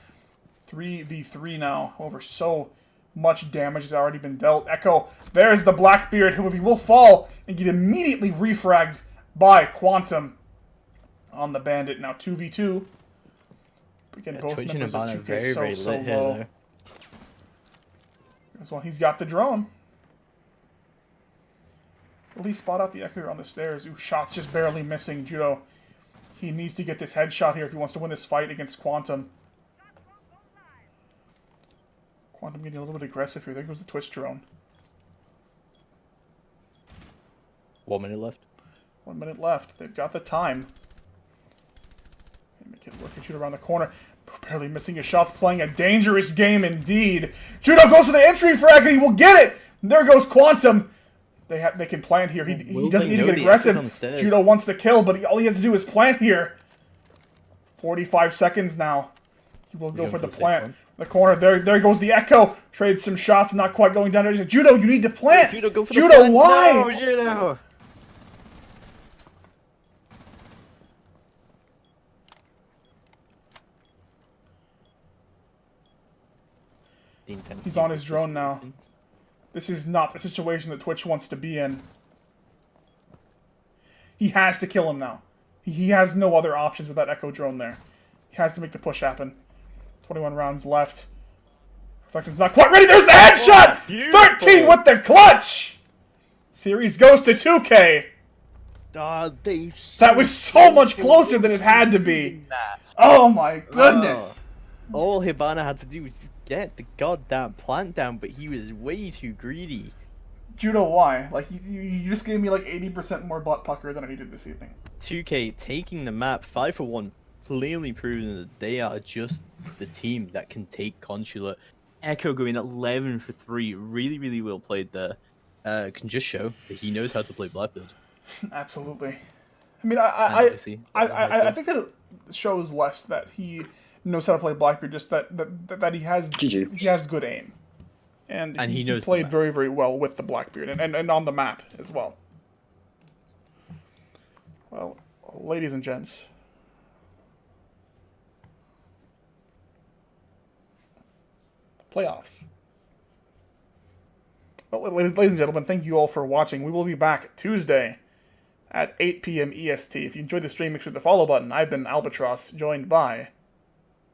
3v3 now. Over so much damage has already been dealt. Echo, there's the Blackbeard, who if he will fall and get immediately refragged by Quantum on the Bandit. Now 2v2. Again, both Twitch members and of 2K very, very so lit low. here, As well, he's got the drone. Will he spot out the Echo on the stairs? Ooh, shots just barely missing. Judo, he needs to get this headshot here if he wants to win this fight against Quantum. Quantum getting a little bit aggressive here. There goes the Twitch drone. 1 minute left. 1 minute left. They've got the time. Kid working shoot around the corner. Barely missing his shots, playing a dangerous game indeed. Judo goes for the entry frag, and he will get it! And there goes Quantum. They can plant here. He doesn't need to get aggressive. Judo wants to kill, but all he has to do is plant here. 45 seconds now. He will go for the plant. The corner. There goes the Echo. Trades some shots, not quite going down there. Judo, you need to plant. Judo, go for Judo, the plant. why? No, Judo. He's on his drone now. This is not the situation that Twitch wants to be in. He has to kill him now. He has no other options with that Echo drone there. He has to make the push happen. 21 rounds left. Perfection's not quite ready. There's the headshot! 13 with the clutch! Series goes to 2K. That was so much closer than it had to be. Oh my goodness. All Hibana had to do was get the goddamn plant down, but he was way too greedy. Judo, why? Like, you just gave me like 80% more butt pucker than I needed this evening. 2K taking the map 5-for-1, clearly proving that they are just the team that can take Consulate. Echo going 11-for-3, really well played there. Can just show that he knows how to play Blackbird. Absolutely. I mean, I think that it shows less that he knows how to play Blackbeard, just that he has good aim, and he knows played very well with the Blackbeard and on the map as well. Well, ladies and gents, playoffs. Well, ladies and gentlemen, thank you all for watching. We will be back Tuesday at 8 p.m. EST. If you enjoyed the stream, make sure to hit the follow button. I've been Albatross, joined by